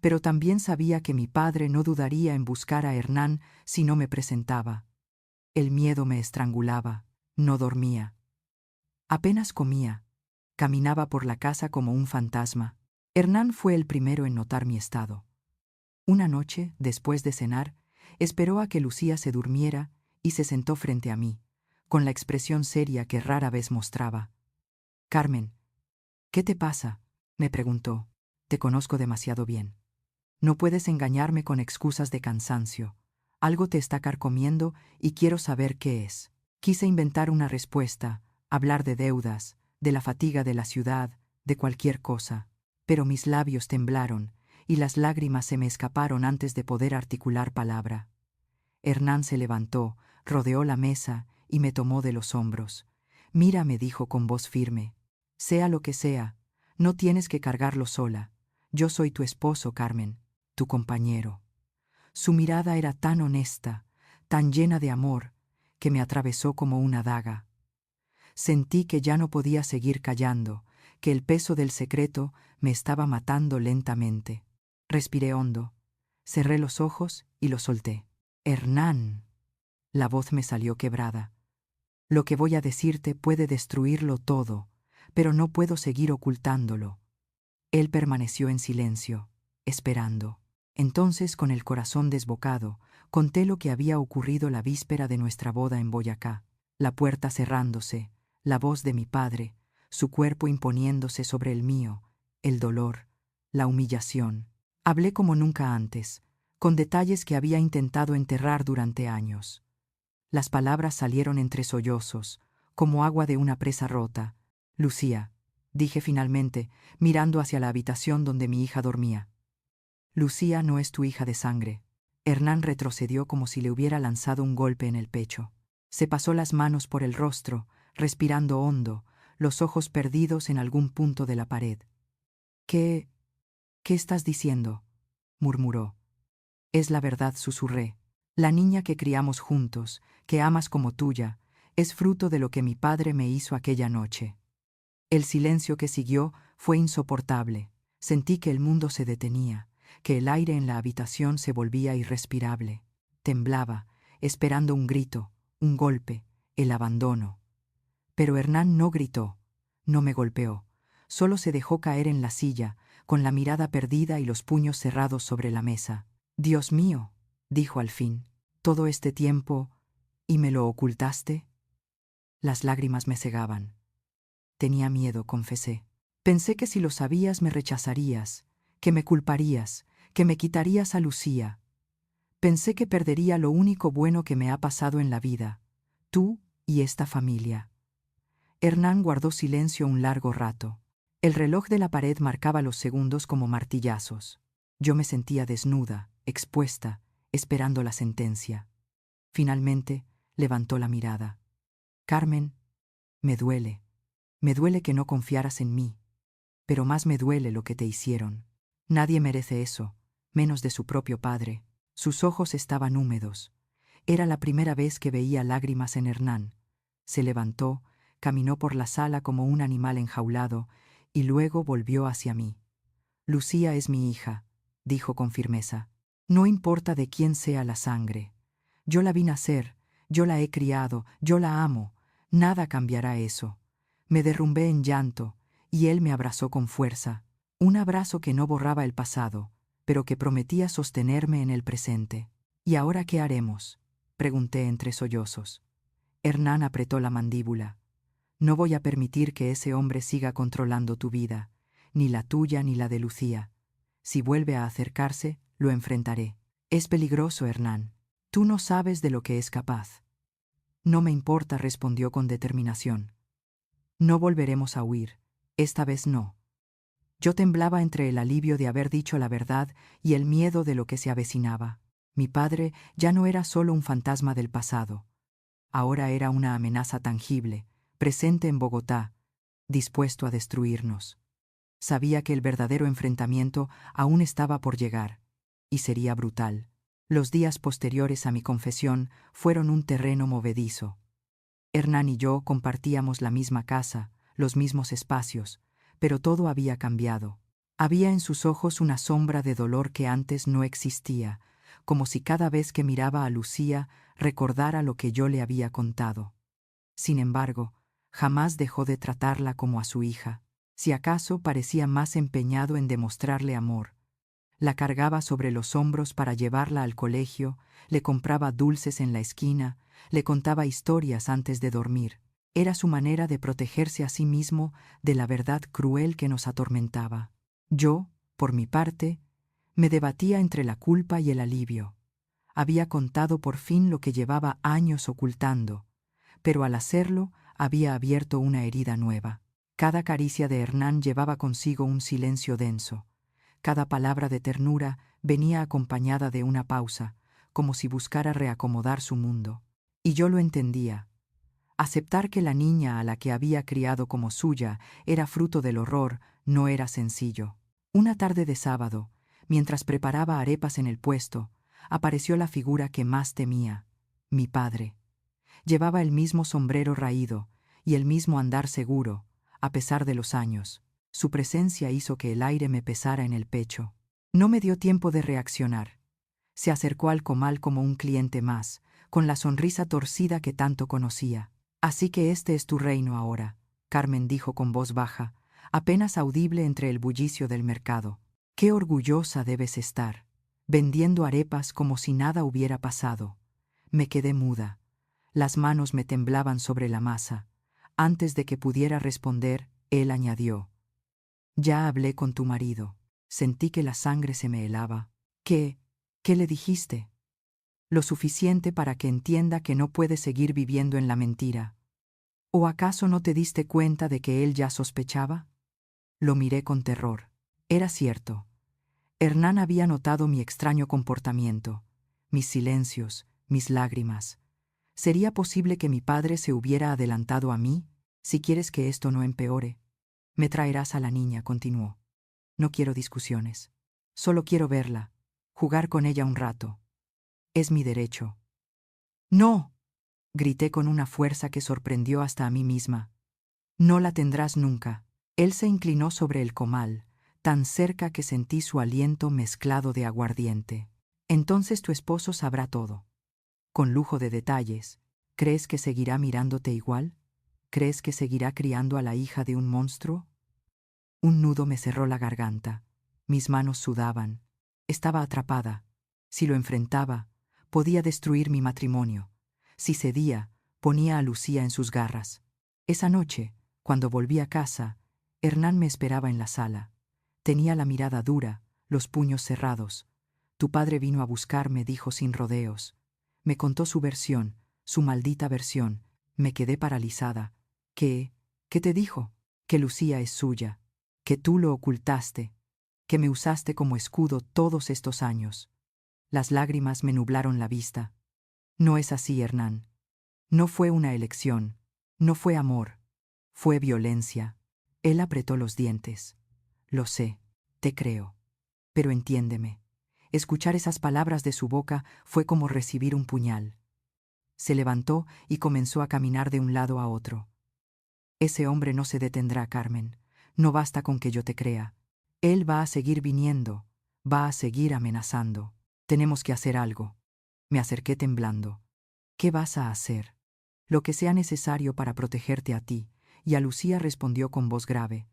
pero también sabía que mi padre no dudaría en buscar a Hernán si no me presentaba. El miedo me estrangulaba, no dormía. Apenas comía, caminaba por la casa como un fantasma. Hernán fue el primero en notar mi estado. Una noche, después de cenar, esperó a que Lucía se durmiera y se sentó frente a mí, con la expresión seria que rara vez mostraba. «Carmen, ¿qué te pasa?», me preguntó. «Te conozco demasiado bien. No puedes engañarme con excusas de cansancio. Algo te está carcomiendo y quiero saber qué es». Quise inventar una respuesta, hablar de deudas, de la fatiga de la ciudad, de cualquier cosa, pero mis labios temblaron y las lágrimas se me escaparon antes de poder articular palabra. Hernán se levantó, rodeó la mesa y me tomó de los hombros. «Mira», me dijo con voz firme, «sea lo que sea, no tienes que cargarlo sola. Yo soy tu esposo, Carmen, tu compañero». Su mirada era tan honesta, tan llena de amor, que me atravesó como una daga. Sentí que ya no podía seguir callando, que el peso del secreto me estaba matando lentamente. Respiré hondo, cerré los ojos y lo solté. «Hernán», la voz me salió quebrada. «Lo que voy a decirte puede destruirlo todo, pero no puedo seguir ocultándolo». Él permaneció en silencio, esperando. Entonces, con el corazón desbocado, conté lo que había ocurrido la víspera de nuestra boda en Boyacá, la puerta cerrándose, la voz de mi padre, su cuerpo imponiéndose sobre el mío, el dolor, la humillación. Hablé como nunca antes, con detalles que había intentado enterrar durante años. Las palabras salieron entre sollozos, como agua de una presa rota. «Lucía», dije finalmente, mirando hacia la habitación donde mi hija dormía. «Lucía no es tu hija de sangre». Hernán retrocedió como si le hubiera lanzado un golpe en el pecho. Se pasó las manos por el rostro, respirando hondo, los ojos perdidos en algún punto de la pared. «¿Qué estás diciendo?», murmuró. «Es la verdad», susurré. «La niña que criamos juntos, que amas como tuya, es fruto de lo que mi padre me hizo aquella noche». El silencio que siguió fue insoportable. Sentí que el mundo se detenía, que el aire en la habitación se volvía irrespirable. Temblaba, esperando un grito, un golpe, el abandono. Pero Hernán no gritó, no me golpeó, solo se dejó caer en la silla, con la mirada perdida y los puños cerrados sobre la mesa. «Dios mío», dijo al fin, «todo este tiempo, ¿y me lo ocultaste?». Las lágrimas me cegaban. «Tenía miedo», confesé. «Pensé que si lo sabías me rechazarías, que me culparías, que me quitarías a Lucía. Pensé que perdería lo único bueno que me ha pasado en la vida, tú y esta familia». Hernán guardó silencio un largo rato. El reloj de la pared marcaba los segundos como martillazos. Yo me sentía desnuda, expuesta, esperando la sentencia. Finalmente, levantó la mirada. «Carmen, me duele. Me duele que no confiaras en mí, pero más me duele lo que te hicieron. Nadie merece eso, menos de su propio padre». Sus ojos estaban húmedos. Era la primera vez que veía lágrimas en Hernán. Se levantó, caminó por la sala como un animal enjaulado y luego volvió hacia mí. «Lucía es mi hija», dijo con firmeza. «No importa de quién sea la sangre. Yo la vi nacer, yo la he criado, yo la amo. Nada cambiará eso». Me derrumbé en llanto, Y él me abrazó con fuerza, un abrazo que no borraba el pasado, pero que prometía sostenerme en el presente. ¿Y ahora qué haremos?, pregunté entre sollozos. Hernán apretó la mandíbula. No voy a permitir que ese hombre siga controlando tu vida, ni la tuya ni la de Lucía. Si vuelve a acercarse, lo enfrentaré. Es peligroso, Hernán. Tú no sabes de lo que es capaz. No me importa, respondió con determinación. No volveremos a huir. Esta vez no. Yo temblaba entre el alivio de haber dicho la verdad y el miedo de lo que se avecinaba. Mi padre ya no era solo un fantasma del pasado. Ahora era una amenaza tangible, presente en Bogotá, dispuesto a destruirnos. Sabía que el verdadero enfrentamiento aún estaba por llegar, y sería brutal. Los días posteriores a mi confesión fueron un terreno movedizo. Hernán y yo compartíamos la misma casa, los mismos espacios, pero todo había cambiado. Había en sus ojos una sombra de dolor que antes no existía, como si cada vez que miraba a Lucía recordara lo que yo le había contado. Sin embargo, jamás dejó de tratarla como a su hija. Si acaso parecía más empeñado en demostrarle amor. La cargaba sobre los hombros para llevarla al colegio, le compraba dulces en la esquina, le contaba historias antes de dormir. Era su manera de protegerse a sí mismo de la verdad cruel que nos atormentaba. Yo, por mi parte, me debatía entre la culpa y el alivio. Había contado por fin lo que llevaba años ocultando, pero al hacerlo había abierto una herida nueva. Cada caricia de Hernán llevaba consigo un silencio denso. Cada palabra de ternura venía acompañada de una pausa, como si buscara reacomodar su mundo. Y yo lo entendía. Aceptar que la niña a la que había criado como suya era fruto del horror no era sencillo. Una tarde de sábado, mientras preparaba arepas en el puesto, apareció la figura que más temía, mi padre. Llevaba el mismo sombrero raído y el mismo andar seguro, a pesar de los años. Su presencia hizo que el aire me pesara en el pecho. No me dio tiempo de reaccionar. Se acercó al comal como un cliente más, con la sonrisa torcida que tanto conocía. «Así que este es tu reino ahora», Carmen dijo con voz baja, apenas audible entre el bullicio del mercado. «Qué orgullosa debes estar, vendiendo arepas como si nada hubiera pasado». Me quedé muda. Las manos me temblaban sobre la masa. Antes de que pudiera responder, él añadió: «Ya hablé con tu marido». Sentí que la sangre se me helaba. ¿Qué le dijiste? Lo suficiente para que entienda que no puede seguir viviendo en la mentira. ¿O acaso no te diste cuenta de que él ya sospechaba? Lo miré con terror. Era cierto. Hernán había notado mi extraño comportamiento, mis silencios, mis lágrimas. ¿Sería posible que mi padre se hubiera adelantado a mí? Si quieres que esto no empeore, me traerás a la niña, continuó. No quiero discusiones. Solo quiero verla, jugar con ella un rato. Es mi derecho. ¡No!, grité con una fuerza que sorprendió hasta a mí misma. No la tendrás nunca. Él se inclinó sobre el comal, tan cerca que sentí su aliento mezclado de aguardiente. Entonces tu esposo sabrá todo. Con lujo de detalles. ¿Crees que seguirá mirándote igual? ¿Crees que seguirá criando a la hija de un monstruo? Un nudo me cerró la garganta. Mis manos sudaban. Estaba atrapada. Si lo enfrentaba, podía destruir mi matrimonio. Si cedía, ponía a Lucía en sus garras. Esa noche, cuando volví a casa, Hernán me esperaba en la sala. Tenía la mirada dura, los puños cerrados. Tu padre vino a buscarme, dijo sin rodeos. Me contó su versión, su maldita versión. Me quedé paralizada. ¿Qué te dijo? Que Lucía es suya, que tú lo ocultaste, que me usaste como escudo todos estos años. Las lágrimas me nublaron la vista. No es así, Hernán. No fue una elección, no fue amor, fue violencia. Él apretó los dientes. Lo sé, te creo. Pero entiéndeme. Escuchar esas palabras de su boca fue como recibir un puñal. Se levantó y comenzó a caminar de un lado a otro. Ese hombre no se detendrá, Carmen. No basta con que yo te crea. Él va a seguir viniendo, va a seguir amenazando. Tenemos que hacer algo. Me acerqué temblando. ¿Qué vas a hacer? Lo que sea necesario para protegerte a ti. Y a Lucía respondió con voz grave.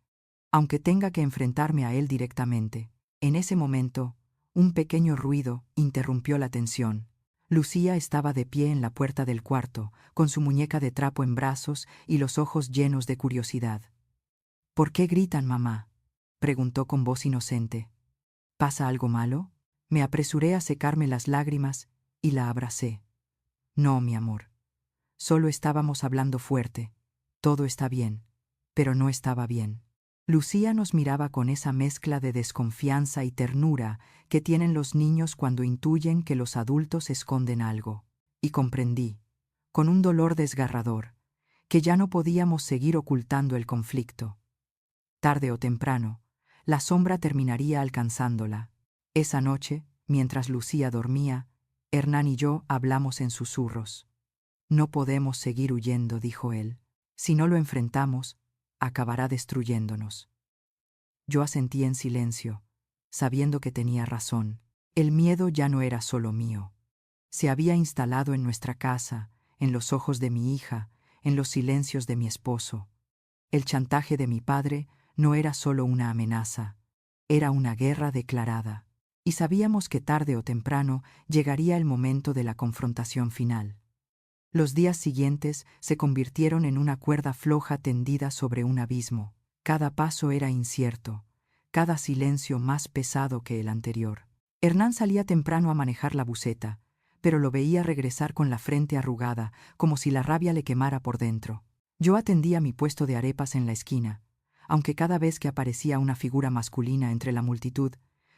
aunque tenga que enfrentarme a él directamente. En ese momento, un pequeño ruido interrumpió la tensión. Lucía estaba de pie en la puerta del cuarto, con su muñeca de trapo en brazos y los ojos llenos de curiosidad. ¿Por qué gritan, mamá?, preguntó con voz inocente. ¿Pasa algo malo? Me apresuré a secarme las lágrimas y la abracé. No, mi amor. Solo estábamos hablando fuerte. Todo está bien. Pero no estaba bien. Lucía nos miraba con esa mezcla de desconfianza y ternura que tienen los niños cuando intuyen que los adultos esconden algo. Y comprendí, con un dolor desgarrador, que ya no podíamos seguir ocultando el conflicto. Tarde o temprano, la sombra terminaría alcanzándola. Esa noche, mientras Lucía dormía, Hernán y yo hablamos en susurros. No podemos seguir huyendo, dijo él. Si no lo enfrentamos, acabará destruyéndonos. Yo asentí en silencio, sabiendo que tenía razón. El miedo ya no era solo mío. Se había instalado en nuestra casa, en los ojos de mi hija, en los silencios de mi esposo. El chantaje de mi padre no era solo una amenaza, era una guerra declarada. Y sabíamos que tarde o temprano llegaría el momento de la confrontación final. Los días siguientes se convirtieron en una cuerda floja tendida sobre un abismo. Cada paso era incierto, cada silencio más pesado que el anterior. Hernán salía temprano a manejar la buseta, pero lo veía regresar con la frente arrugada, como si la rabia le quemara por dentro. Yo atendía mi puesto de arepas en la esquina, aunque cada vez que aparecía una figura masculina entre la multitud,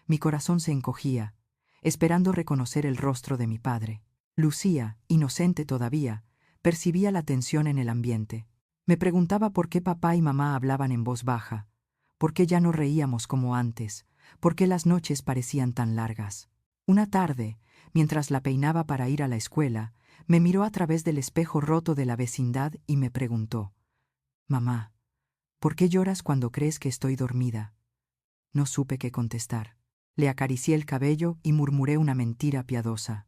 mi corazón se encogía, esperando reconocer el rostro de mi padre. Lucía, inocente todavía, percibía la tensión en el ambiente. Me preguntaba por qué papá y mamá hablaban en voz baja, por qué ya no reíamos como antes, por qué las noches parecían tan largas. Una tarde, mientras la peinaba para ir a la escuela, me miró a través del espejo roto de la vecindad y me preguntó: «Mamá, ¿por qué lloras cuando crees que estoy dormida?». No supe qué contestar. Le acaricié el cabello y murmuré una mentira piadosa.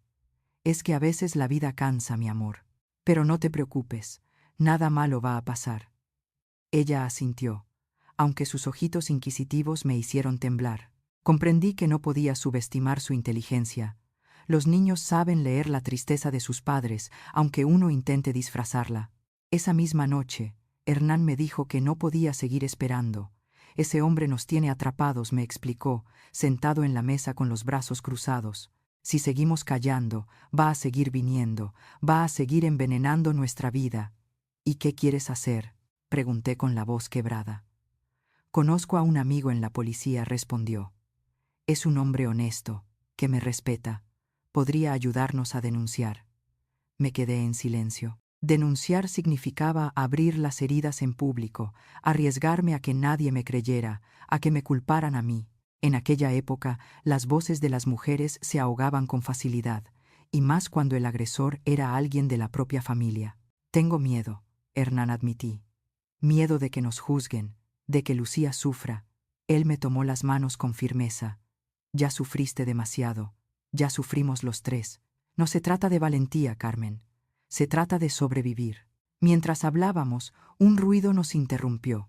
«Es que a veces la vida cansa, mi amor. Pero no te preocupes, nada malo va a pasar». Ella asintió, aunque sus ojitos inquisitivos me hicieron temblar. Comprendí que no podía subestimar su inteligencia. Los niños saben leer la tristeza de sus padres, aunque uno intente disfrazarla. Esa misma noche, Hernán me dijo que no podía seguir esperando. «Ese hombre nos tiene atrapados», me explicó, sentado en la mesa con los brazos cruzados. «Si seguimos callando, va a seguir viniendo, va a seguir envenenando nuestra vida». «¿Y qué quieres hacer?», pregunté con la voz quebrada. «Conozco a un amigo en la policía», respondió. «Es un hombre honesto, que me respeta. Podría ayudarnos a denunciar». Me quedé en silencio. Denunciar significaba abrir las heridas en público, arriesgarme a que nadie me creyera, a que me culparan a mí. En aquella época, las voces de las mujeres se ahogaban con facilidad, y más cuando el agresor era alguien de la propia familia. «Tengo miedo», Hernán admití. «Miedo de que nos juzguen, de que Lucía sufra». Él me tomó las manos con firmeza. «Ya sufriste demasiado, ya sufrimos los tres. No se trata de valentía, Carmen. Se trata de sobrevivir». Mientras hablábamos, un ruido nos interrumpió.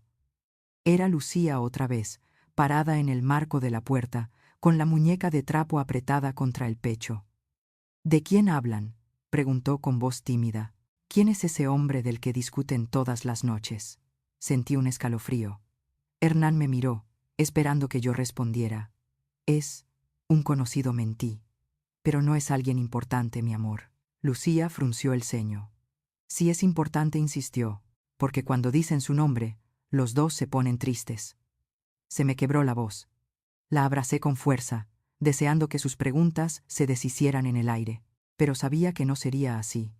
Era Lucía otra vez, parada en el marco de la puerta, con la muñeca de trapo apretada contra el pecho. «¿De quién hablan?», preguntó con voz tímida. «¿Quién es ese hombre del que discuten todas las noches?». Sentí un escalofrío. Hernán me miró, esperando que yo respondiera. «Es un conocido», mentí. «Pero no es alguien importante, mi amor». Lucía frunció el ceño. «Sí es importante», insistió, «porque cuando dicen su nombre, los dos se ponen tristes». Se me quebró la voz. La abracé con fuerza, deseando que sus preguntas se deshicieran en el aire, pero sabía que no sería así.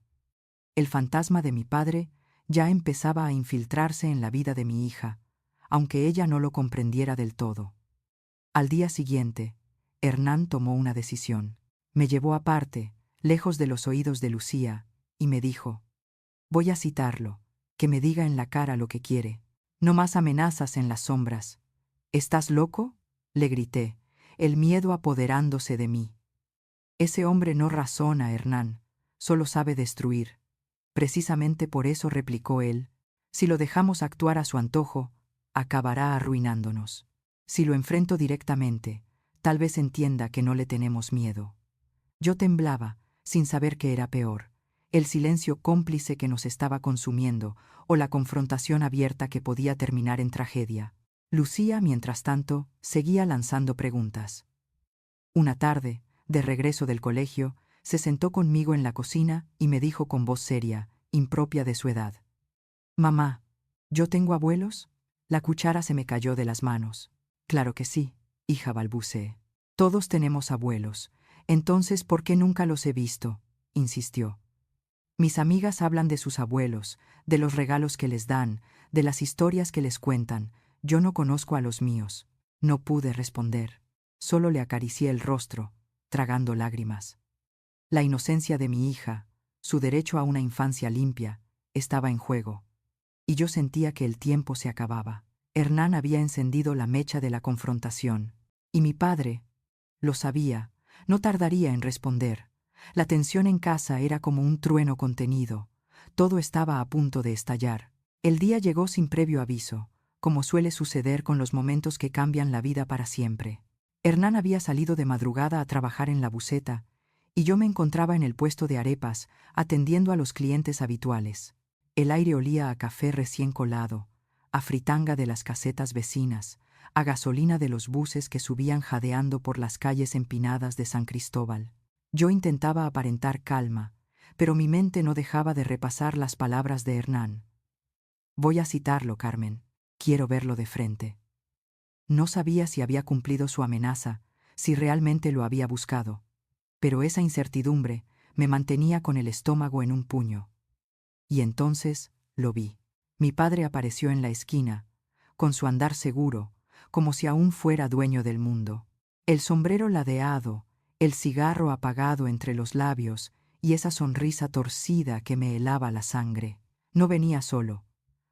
El fantasma de mi padre ya empezaba a infiltrarse en la vida de mi hija, aunque ella no lo comprendiera del todo. Al día siguiente, Hernán tomó una decisión. Me llevó aparte, lejos de los oídos de Lucía, y me dijo: «Voy a citarlo, que me diga en la cara lo que quiere. No más amenazas en las sombras». «¿Estás loco?», le grité, el miedo apoderándose de mí. «Ese hombre no razona, Hernán, solo sabe destruir». «Precisamente por eso», replicó él, «si lo dejamos actuar a su antojo, acabará arruinándonos. Si lo enfrento directamente, tal vez entienda que no le tenemos miedo. Yo temblaba, sin saber qué era peor, el silencio cómplice que nos estaba consumiendo o la confrontación abierta que podía terminar en tragedia. Lucía, mientras tanto, seguía lanzando preguntas. Una tarde, de regreso del colegio, se sentó conmigo en la cocina y me dijo con voz seria, impropia de su edad: «Mamá, ¿yo tengo abuelos?». La cuchara se me cayó de las manos. «Claro que sí, hija», balbuceé. «Todos tenemos abuelos. Entonces, ¿por qué nunca los he visto?», insistió. «Mis amigas hablan de sus abuelos, de los regalos que les dan, de las historias que les cuentan. Yo no conozco a los míos». No pude responder. Solo le acaricié el rostro, tragando lágrimas. La inocencia de mi hija, su derecho a una infancia limpia, estaba en juego. Y yo sentía que el tiempo se acababa. Hernán había encendido la mecha de la confrontación. Y mi padre, lo sabía, no tardaría en responder. La tensión en casa era como un trueno contenido. Todo estaba a punto de estallar. El día llegó sin previo aviso, como suele suceder con los momentos que cambian la vida para siempre. Hernán había salido de madrugada a trabajar en la buseta, y yo me encontraba en el puesto de arepas, atendiendo a los clientes habituales. El aire olía a café recién colado, a fritanga de las casetas vecinas, a gasolina de los buses que subían jadeando por las calles empinadas de San Cristóbal. Yo intentaba aparentar calma, pero mi mente no dejaba de repasar las palabras de Hernán. «Voy a citarlo, Carmen. Quiero verlo de frente». No sabía si había cumplido su amenaza, si realmente lo había buscado, pero esa incertidumbre me mantenía con el estómago en un puño. Y entonces lo vi. Mi padre apareció en la esquina, con su andar seguro, como si aún fuera dueño del mundo. El sombrero ladeado, el cigarro apagado entre los labios y esa sonrisa torcida que me helaba la sangre. No venía solo.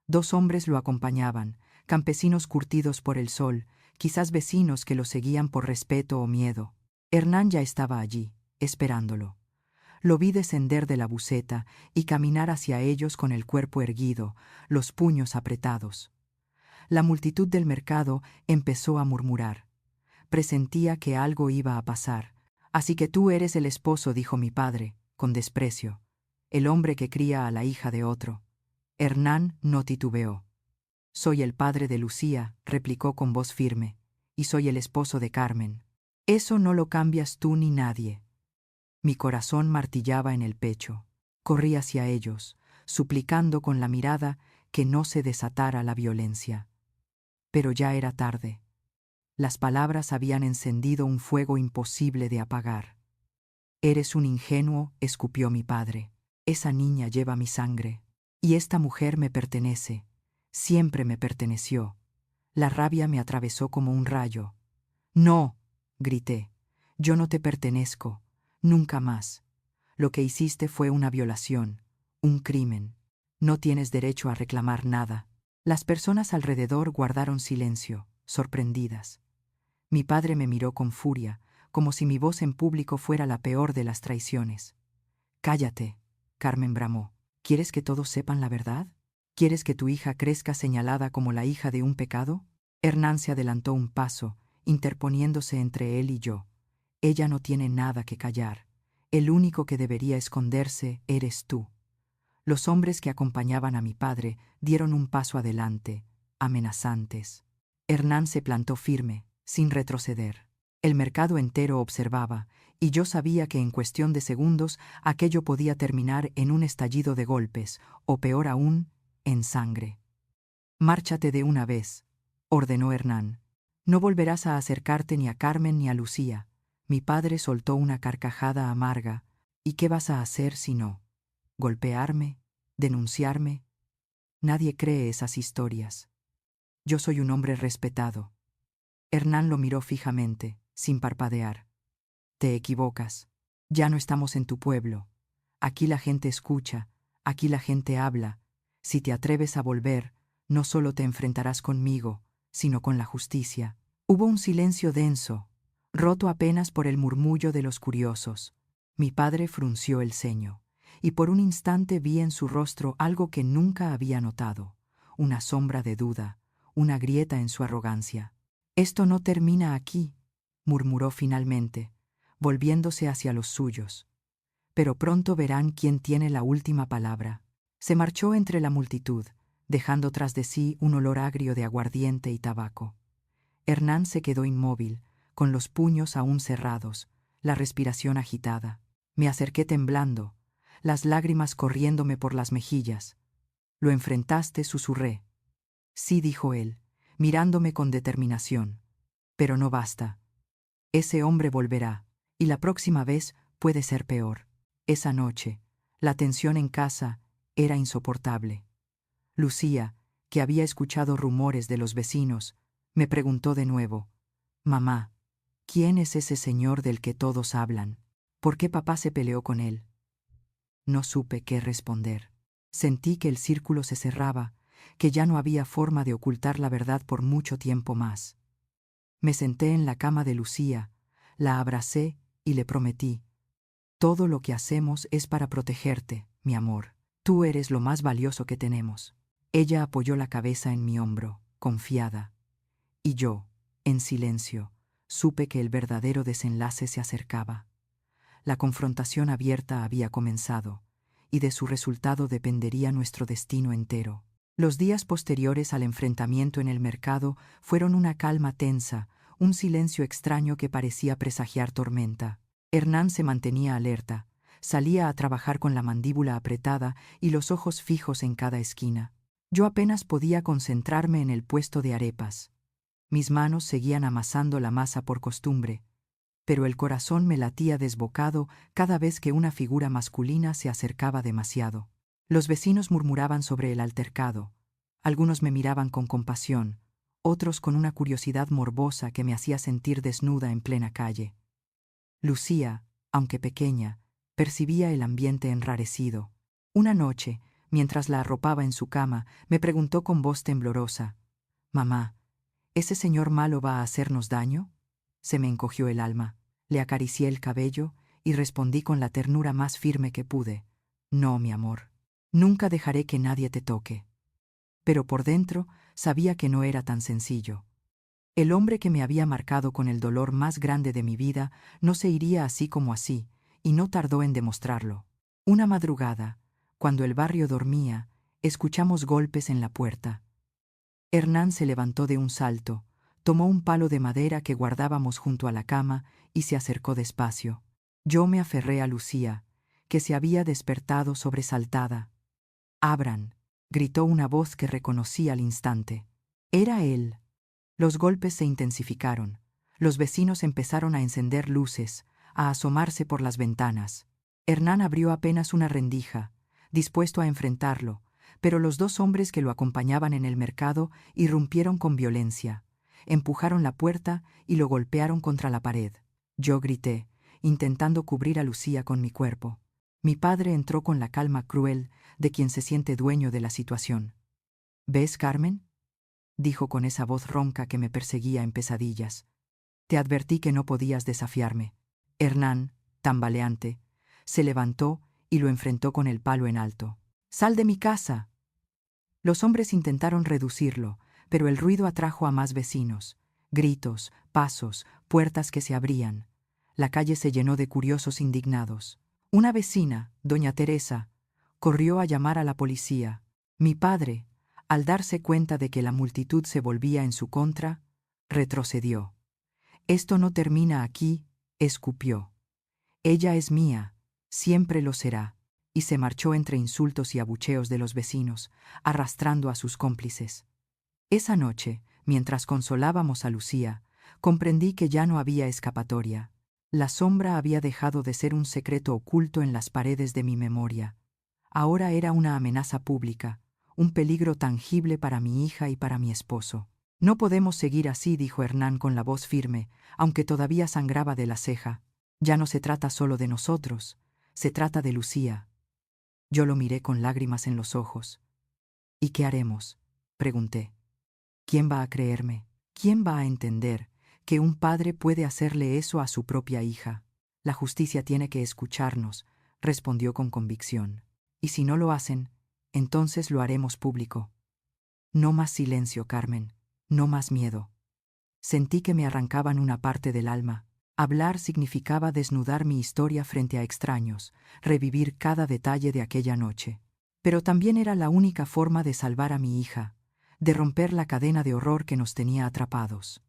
2 hombres lo acompañaban, campesinos curtidos por el sol, quizás vecinos que lo seguían por respeto o miedo. Hernán ya estaba allí, esperándolo. Lo vi descender de la buseta y caminar hacia ellos con el cuerpo erguido, los puños apretados. La multitud del mercado empezó a murmurar. Presentía que algo iba a pasar. «Así que tú eres el esposo», dijo mi padre, con desprecio. «El hombre que cría a la hija de otro». Hernán no titubeó. «Soy el padre de Lucía», replicó con voz firme, «y soy el esposo de Carmen. Eso no lo cambias tú ni nadie». Mi corazón martillaba en el pecho. Corrí hacia ellos, suplicando con la mirada que no se desatara la violencia. Pero ya era tarde. Las palabras habían encendido un fuego imposible de apagar. «Eres un ingenuo», escupió mi padre. «Esa niña lleva mi sangre. Y esta mujer me pertenece. Siempre me perteneció». La rabia me atravesó como un rayo. «No», grité, «yo no te pertenezco. Nunca más. Lo que hiciste fue una violación, un crimen. No tienes derecho a reclamar nada». Las personas alrededor guardaron silencio, sorprendidas. Mi padre me miró con furia, como si mi voz en público fuera la peor de las traiciones. «Cállate», Carmen bramó. «¿Quieres que todos sepan la verdad? ¿Quieres que tu hija crezca señalada como la hija de un pecado?». Hernán se adelantó un paso, interponiéndose entre él y yo. «Ella no tiene nada que callar. El único que debería esconderse eres tú». Los hombres que acompañaban a mi padre dieron un paso adelante, amenazantes. Hernán se plantó firme, sin retroceder. El mercado entero observaba, y yo sabía que en cuestión de segundos aquello podía terminar en un estallido de golpes, o peor aún, en sangre. «Márchate de una vez», ordenó Hernán. «No volverás a acercarte ni a Carmen ni a Lucía». Mi padre soltó una carcajada amarga. «¿Y qué vas a hacer si no? ¿Golpearme? ¿Denunciarme? Nadie cree esas historias. Yo soy un hombre respetado». Hernán lo miró fijamente, sin parpadear. «Te equivocas. Ya no estamos en tu pueblo. Aquí la gente escucha, aquí la gente habla. Si te atreves a volver, no solo te enfrentarás conmigo, sino con la justicia». Hubo un silencio denso, roto apenas por el murmullo de los curiosos. Mi padre frunció el ceño, y por un instante vi en su rostro algo que nunca había notado, una sombra de duda, una grieta en su arrogancia. «Esto no termina aquí», murmuró finalmente, volviéndose hacia los suyos. «Pero pronto verán quién tiene la última palabra». Se marchó entre la multitud, dejando tras de sí un olor agrio de aguardiente y tabaco. Hernán se quedó inmóvil, con los puños aún cerrados, la respiración agitada. Me acerqué temblando, las lágrimas corriéndome por las mejillas. «¿Lo enfrentaste?», susurré. «Sí», dijo él, mirándome con determinación. «Pero no basta. Ese hombre volverá, y la próxima vez puede ser peor». Esa noche, la tensión en casa era insoportable. Lucía, que había escuchado rumores de los vecinos, me preguntó de nuevo: «Mamá, ¿quién es ese señor del que todos hablan? ¿Por qué papá se peleó con él?». No supe qué responder. Sentí que el círculo se cerraba, que ya no había forma de ocultar la verdad por mucho tiempo más. Me senté en la cama de Lucía, la abracé y le prometí: «Todo lo que hacemos es para protegerte, mi amor. Tú eres lo más valioso que tenemos». Ella apoyó la cabeza en mi hombro, confiada. Y yo, en silencio, supe que el verdadero desenlace se acercaba. La confrontación abierta había comenzado, y de su resultado dependería nuestro destino entero. Los días posteriores al enfrentamiento en el mercado fueron una calma tensa, un silencio extraño que parecía presagiar tormenta. Hernán se mantenía alerta, salía a trabajar con la mandíbula apretada y los ojos fijos en cada esquina. Yo apenas podía concentrarme en el puesto de arepas. Mis manos seguían amasando la masa por costumbre, pero el corazón me latía desbocado cada vez que una figura masculina se acercaba demasiado. Los vecinos murmuraban sobre el altercado. Algunos me miraban con compasión, otros con una curiosidad morbosa que me hacía sentir desnuda en plena calle. Lucía, aunque pequeña, percibía el ambiente enrarecido. Una noche, mientras la arropaba en su cama, me preguntó con voz temblorosa: «Mamá, ¿ese señor malo va a hacernos daño?». Se me encogió el alma. Le acaricié el cabello y respondí con la ternura más firme que pude: «No, mi amor. Nunca dejaré que nadie te toque». Pero por dentro sabía que no era tan sencillo. El hombre que me había marcado con el dolor más grande de mi vida no se iría así como así, y no tardó en demostrarlo. Una madrugada, cuando el barrio dormía, escuchamos golpes en la puerta. Hernán se levantó de un salto, tomó un palo de madera que guardábamos junto a la cama y se acercó despacio. Yo me aferré a Lucía, que se había despertado sobresaltada. «Abran», gritó una voz que reconocí al instante. Era él. Los golpes se intensificaron. Los vecinos empezaron a encender luces, a asomarse por las ventanas. Hernán abrió apenas una rendija, dispuesto a enfrentarlo, pero los dos hombres que lo acompañaban en el mercado irrumpieron con violencia. Empujaron la puerta y lo golpearon contra la pared. Yo grité, intentando cubrir a Lucía con mi cuerpo. Mi padre entró con la calma cruel de quien se siente dueño de la situación. «¿Ves, Carmen?», dijo con esa voz ronca que me perseguía en pesadillas. «Te advertí que no podías desafiarme». Hernán, tambaleante, se levantó y lo enfrentó con el palo en alto. «¡Sal de mi casa!». Los hombres intentaron reducirlo, pero el ruido atrajo a más vecinos. Gritos, pasos, puertas que se abrían. La calle se llenó de curiosos indignados. Una vecina, doña Teresa, corrió a llamar a la policía. Mi padre, al darse cuenta de que la multitud se volvía en su contra, retrocedió. «Esto no termina aquí», escupió. «Ella es mía, siempre lo será», y se marchó entre insultos y abucheos de los vecinos, arrastrando a sus cómplices. Esa noche, mientras consolábamos a Lucía, comprendí que ya no había escapatoria. La sombra había dejado de ser un secreto oculto en las paredes de mi memoria. Ahora era una amenaza pública, un peligro tangible para mi hija y para mi esposo. «No podemos seguir así», dijo Hernán con la voz firme, aunque todavía sangraba de la ceja. «Ya no se trata solo de nosotros, se trata de Lucía». Yo lo miré con lágrimas en los ojos. «¿Y qué haremos?», pregunté. «¿Quién va a creerme? ¿Quién va a entender que un padre puede hacerle eso a su propia hija? La justicia tiene que escucharnos», respondió con convicción. «Y si no lo hacen, entonces lo haremos público». «No más silencio, Carmen. no más miedo. Sentí que me arrancaban una parte del alma. Hablar significaba desnudar mi historia frente a extraños, revivir cada detalle de aquella noche. Pero también era la única forma de salvar a mi hija, de romper la cadena de horror que nos tenía atrapados.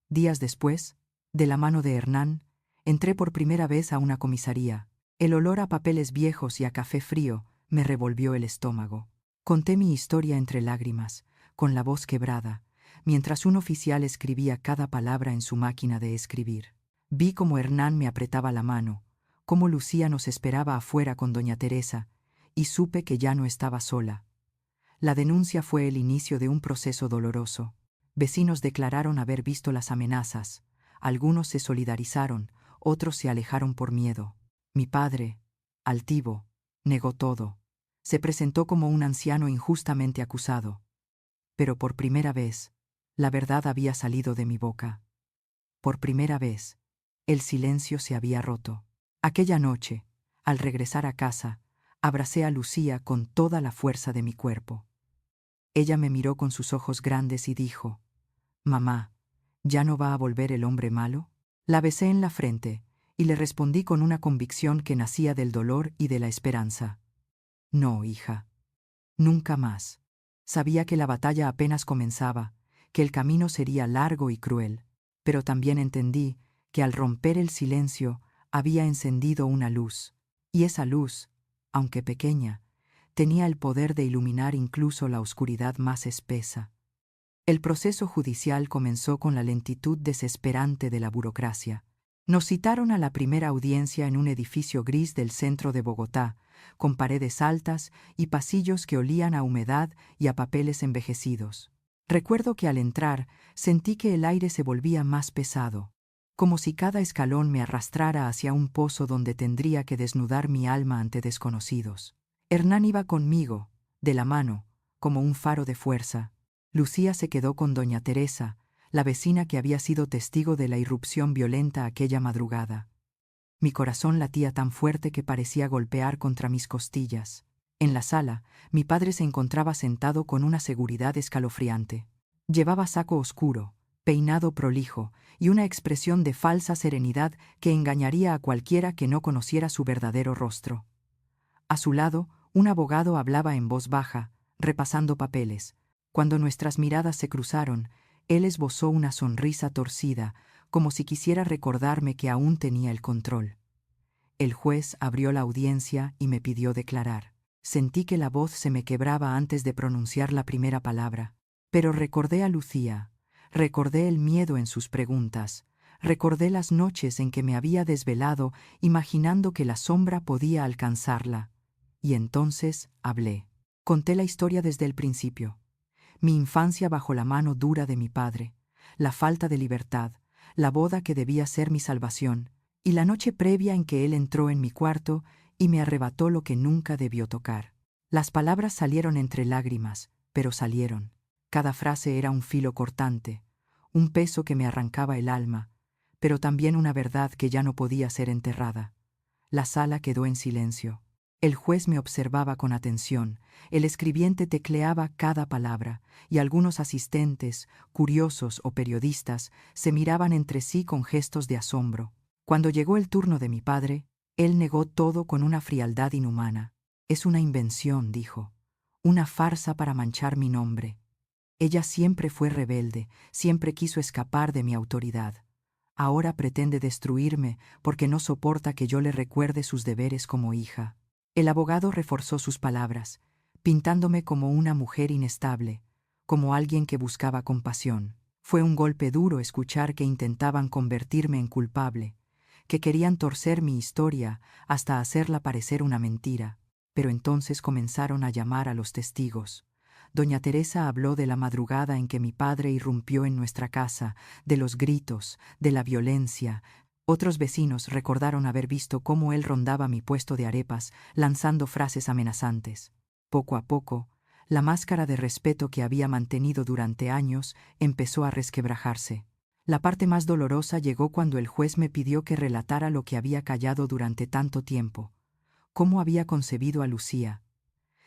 Días después, de la mano de Hernán, entré por primera vez a una comisaría. El olor a papeles viejos y a café frío me revolvió el estómago. Conté mi historia entre lágrimas, con la voz quebrada, mientras un oficial escribía cada palabra en su máquina de escribir. Vi cómo Hernán me apretaba la mano, cómo Lucía nos esperaba afuera con doña Teresa, y supe que ya no estaba sola. La denuncia fue el inicio de un proceso doloroso. Vecinos declararon haber visto las amenazas. Algunos se solidarizaron, otros se alejaron por miedo. Mi padre, altivo, negó todo. Se presentó como un anciano injustamente acusado. Pero por primera vez, la verdad había salido de mi boca. Por primera vez, el silencio se había roto. Aquella noche, al regresar a casa, abracé a Lucía con toda la fuerza de mi cuerpo. Ella me miró con sus ojos grandes y dijo: «Mamá, ¿ya no va a volver el hombre malo?». La besé en la frente y le respondí con una convicción que nacía del dolor y de la esperanza: «No, hija. Nunca más». Sabía que la batalla apenas comenzaba, que el camino sería largo y cruel, pero también entendí que al romper el silencio había encendido una luz, y esa luz, aunque pequeña, tenía el poder de iluminar incluso la oscuridad más espesa. El proceso judicial comenzó con la lentitud desesperante de la burocracia. Nos citaron a la primera audiencia en un edificio gris del centro de Bogotá, con paredes altas y pasillos que olían a humedad y a papeles envejecidos. Recuerdo que al entrar sentí que el aire se volvía más pesado, como si cada escalón me arrastrara hacia un pozo donde tendría que desnudar mi alma ante desconocidos. Hernán iba conmigo, de la mano, como un faro de fuerza. Lucía se quedó con doña Teresa, la vecina que había sido testigo de la irrupción violenta aquella madrugada. Mi corazón latía tan fuerte que parecía golpear contra mis costillas. En la sala, mi padre se encontraba sentado con una seguridad escalofriante. Llevaba saco oscuro, peinado prolijo y una expresión de falsa serenidad que engañaría a cualquiera que no conociera su verdadero rostro. A su lado, un abogado hablaba en voz baja, repasando papeles. Cuando nuestras miradas se cruzaron, él esbozó una sonrisa torcida, como si quisiera recordarme que aún tenía el control. El juez abrió la audiencia y me pidió declarar. Sentí que la voz se me quebraba antes de pronunciar la primera palabra, pero recordé a Lucía, recordé el miedo en sus preguntas, recordé las noches en que me había desvelado imaginando que la sombra podía alcanzarla. Y entonces hablé. Conté la historia desde el principio. Mi infancia bajo la mano dura de mi padre, la falta de libertad, la boda que debía ser mi salvación, y la noche previa en que él entró en mi cuarto y me arrebató lo que nunca debió tocar. Las palabras salieron entre lágrimas, pero salieron. Cada frase era un filo cortante, un peso que me arrancaba el alma, pero también una verdad que ya no podía ser enterrada. La sala quedó en silencio. El juez me observaba con atención, el escribiente tecleaba cada palabra, y algunos asistentes, curiosos o periodistas, se miraban entre sí con gestos de asombro. Cuando llegó el turno de mi padre, él negó todo con una frialdad inhumana. «Es una invención», dijo, «una farsa para manchar mi nombre. Ella siempre fue rebelde, siempre quiso escapar de mi autoridad. Ahora pretende destruirme porque no soporta que yo le recuerde sus deberes como hija». El abogado reforzó sus palabras, pintándome como una mujer inestable, como alguien que buscaba compasión. Fue un golpe duro escuchar que intentaban convertirme en culpable, que querían torcer mi historia hasta hacerla parecer una mentira. Pero entonces comenzaron a llamar a los testigos. Doña Teresa habló de la madrugada en que mi padre irrumpió en nuestra casa, de los gritos, de la violencia. Otros vecinos recordaron haber visto cómo él rondaba mi puesto de arepas, lanzando frases amenazantes. Poco a poco, la máscara de respeto que había mantenido durante años empezó a resquebrajarse. La parte más dolorosa llegó cuando el juez me pidió que relatara lo que había callado durante tanto tiempo, cómo había concebido a Lucía.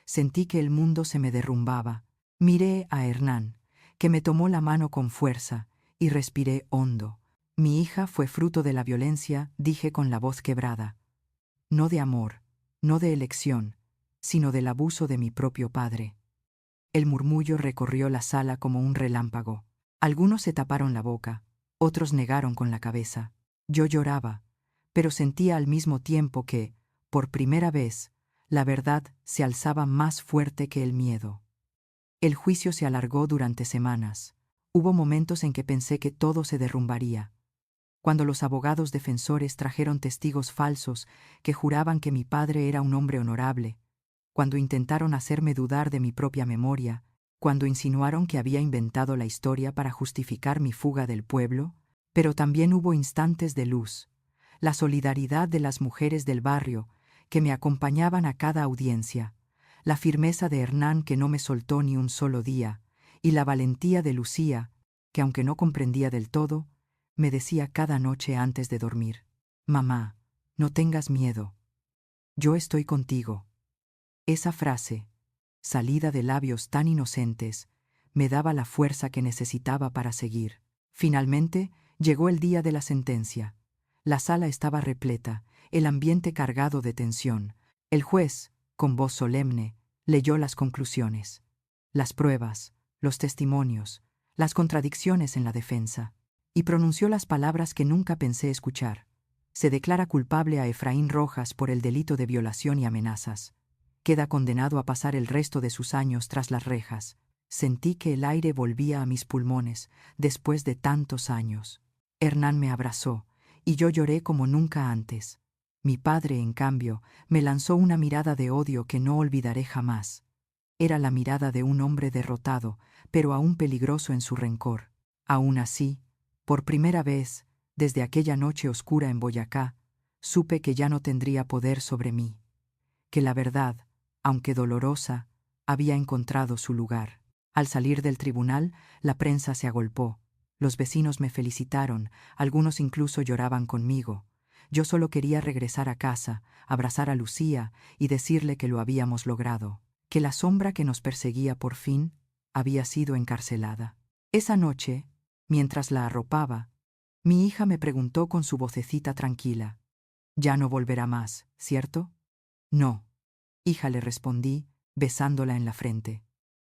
Sentí que el mundo se me derrumbaba. Miré a Hernán, que me tomó la mano con fuerza, y respiré hondo. Mi hija fue fruto de la violencia, dije con la voz quebrada. No de amor, no de elección, sino del abuso de mi propio padre. El murmullo recorrió la sala como un relámpago. Algunos se taparon la boca, otros negaron con la cabeza. Yo lloraba, pero sentía al mismo tiempo que, por primera vez, la verdad se alzaba más fuerte que el miedo. El juicio se alargó durante semanas. Hubo momentos en que pensé que todo se derrumbaría. Cuando los abogados defensores trajeron testigos falsos que juraban que mi padre era un hombre honorable, cuando intentaron hacerme dudar de mi propia memoria, cuando insinuaron que había inventado la historia para justificar mi fuga del pueblo, pero también hubo instantes de luz, la solidaridad de las mujeres del barrio que me acompañaban a cada audiencia, la firmeza de Hernán que no me soltó ni un solo día, y la valentía de Lucía, que aunque no comprendía del todo, me decía cada noche antes de dormir: «Mamá, no tengas miedo. Yo estoy contigo». Esa frase, salida de labios tan inocentes, me daba la fuerza que necesitaba para seguir. Finalmente, llegó el día de la sentencia. La sala estaba repleta, el ambiente cargado de tensión. El juez, con voz solemne, leyó las conclusiones, las pruebas, los testimonios, las contradicciones en la defensa, y pronunció las palabras que nunca pensé escuchar. Se declara culpable a Efraín Rojas por el delito de violación y amenazas. Queda condenado a pasar el resto de sus años tras las rejas. Sentí que el aire volvía a mis pulmones después de tantos años. Hernán me abrazó, y yo lloré como nunca antes. Mi padre, en cambio, me lanzó una mirada de odio que no olvidaré jamás. Era la mirada de un hombre derrotado, pero aún peligroso en su rencor. Aún así, por primera vez, desde aquella noche oscura en Boyacá, supe que ya no tendría poder sobre mí, que la verdad, aunque dolorosa, había encontrado su lugar. Al salir del tribunal, la prensa se agolpó. Los vecinos me felicitaron, algunos incluso lloraban conmigo. Yo solo quería regresar a casa, abrazar a Lucía y decirle que lo habíamos logrado, que la sombra que nos perseguía por fin había sido encarcelada. Esa noche, mientras la arropaba, mi hija me preguntó con su vocecita tranquila: «Ya no volverá más, ¿cierto?» «No, hija», le respondí, besándola en la frente.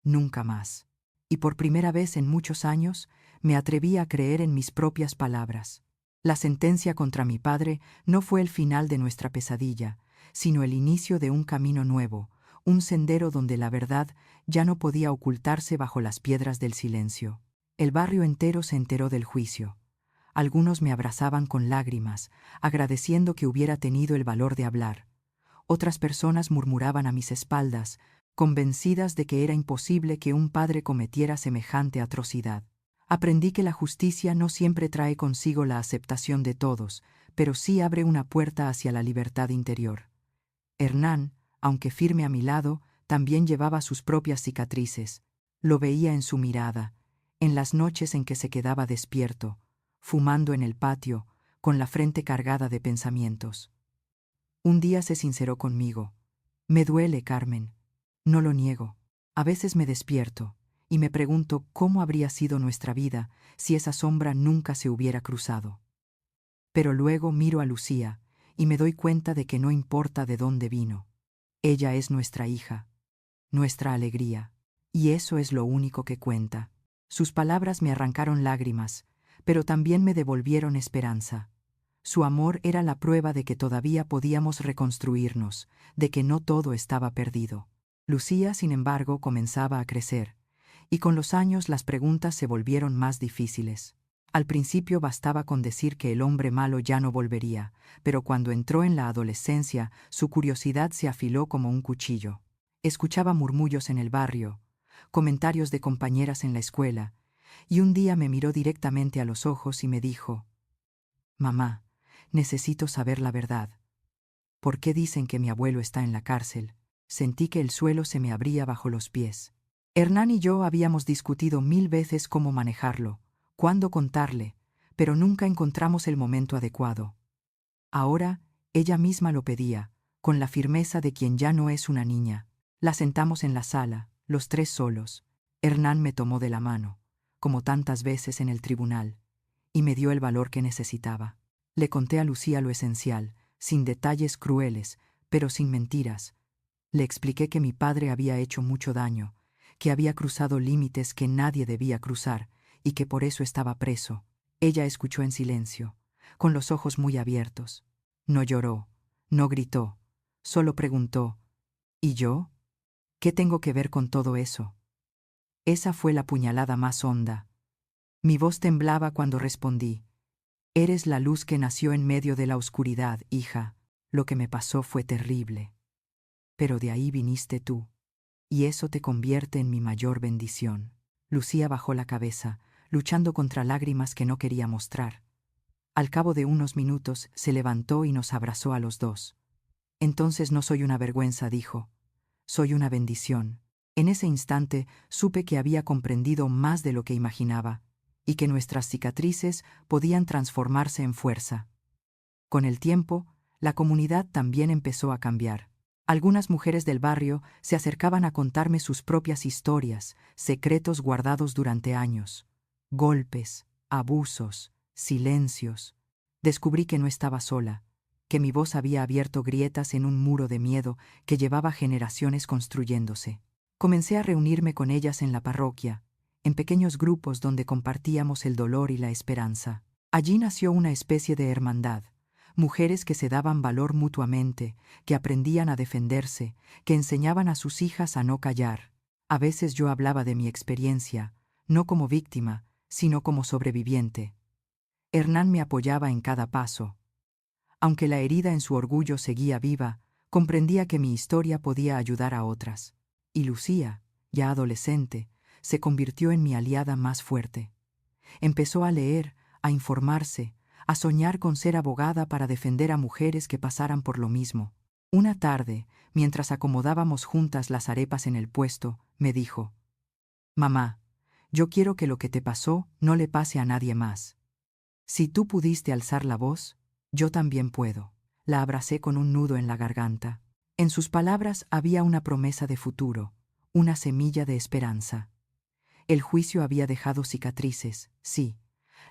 «Nunca más». Y por primera vez en muchos años me atreví a creer en mis propias palabras. La sentencia contra mi padre no fue el final de nuestra pesadilla, sino el inicio de un camino nuevo, un sendero donde la verdad ya no podía ocultarse bajo las piedras del silencio. El barrio entero se enteró del juicio. Algunos me abrazaban con lágrimas, agradeciendo que hubiera tenido el valor de hablar. Otras personas murmuraban a mis espaldas, convencidas de que era imposible que un padre cometiera semejante atrocidad. Aprendí que la justicia no siempre trae consigo la aceptación de todos, pero sí abre una puerta hacia la libertad interior. Hernán, aunque firme a mi lado, también llevaba sus propias cicatrices. Lo veía en su mirada, en las noches en que se quedaba despierto, fumando en el patio, con la frente cargada de pensamientos. Un día se sinceró conmigo: «Me duele, Carmen. No lo niego. A veces me despierto y me pregunto cómo habría sido nuestra vida si esa sombra nunca se hubiera cruzado. Pero luego miro a Lucía y me doy cuenta de que no importa de dónde vino. Ella es nuestra hija, nuestra alegría, y eso es lo único que cuenta». Sus palabras me arrancaron lágrimas, pero también me devolvieron esperanza. Su amor era la prueba de que todavía podíamos reconstruirnos, de que no todo estaba perdido. Lucía, sin embargo, comenzaba a crecer, y con los años las preguntas se volvieron más difíciles. Al principio bastaba con decir que el hombre malo ya no volvería, pero cuando entró en la adolescencia, su curiosidad se afiló como un cuchillo. Escuchaba murmullos en el barrio, comentarios de compañeras en la escuela, y un día me miró directamente a los ojos y me dijo: «Mamá, necesito saber la verdad. ¿Por qué dicen que mi abuelo está en la cárcel?» Sentí que el suelo se me abría bajo los pies. Hernán y yo habíamos discutido 1000 veces cómo manejarlo, cuándo contarle, pero nunca encontramos el momento adecuado. Ahora, ella misma lo pedía, con la firmeza de quien ya no es una niña. La sentamos en la sala, los tres solos. Hernán me tomó de la mano. como tantas veces en el tribunal, y me dio el valor que necesitaba. Le conté a Lucía lo esencial, sin detalles crueles, pero sin mentiras. Le expliqué que mi padre había hecho mucho daño, que había cruzado límites que nadie debía cruzar y que por eso estaba preso. Ella escuchó en silencio, con los ojos muy abiertos. No lloró, no gritó, solo preguntó: ¿y yo? ¿Qué tengo que ver con todo eso? Esa fue la puñalada más honda. Mi voz temblaba cuando respondí: eres la luz que nació en medio de la oscuridad, hija. Lo que me pasó fue terrible. Pero de ahí viniste tú, y eso te convierte en mi mayor bendición. Lucía bajó la cabeza, luchando contra lágrimas que no quería mostrar. Al cabo de unos minutos se levantó y nos abrazó a los dos. Entonces no soy una vergüenza, dijo. Soy una bendición. En ese instante supe que había comprendido más de lo que imaginaba, y que nuestras cicatrices podían transformarse en fuerza. Con el tiempo, la comunidad también empezó a cambiar. Algunas mujeres del barrio se acercaban a contarme sus propias historias, secretos guardados durante años. Golpes, abusos, silencios. Descubrí que no estaba sola, que mi voz había abierto grietas en un muro de miedo que llevaba generaciones construyéndose. Comencé a reunirme con ellas en la parroquia, en pequeños grupos donde compartíamos el dolor y la esperanza. Allí nació una especie de hermandad. Mujeres que se daban valor mutuamente, que aprendían a defenderse, que enseñaban a sus hijas a no callar. A veces yo hablaba de mi experiencia, no como víctima, sino como sobreviviente. Hernán me apoyaba en cada paso. Aunque la herida en su orgullo seguía viva, comprendía que mi historia podía ayudar a otras. Y Lucía, ya adolescente, se convirtió en mi aliada más fuerte. Empezó a leer, a informarse, a soñar con ser abogada para defender a mujeres que pasaran por lo mismo. Una tarde, mientras acomodábamos juntas las arepas en el puesto, me dijo: «Mamá, yo quiero que lo que te pasó no le pase a nadie más. Si tú pudiste alzar la voz, yo también puedo». La abracé con un nudo en la garganta. En sus palabras había una promesa de futuro, una semilla de esperanza. El juicio había dejado cicatrices, sí.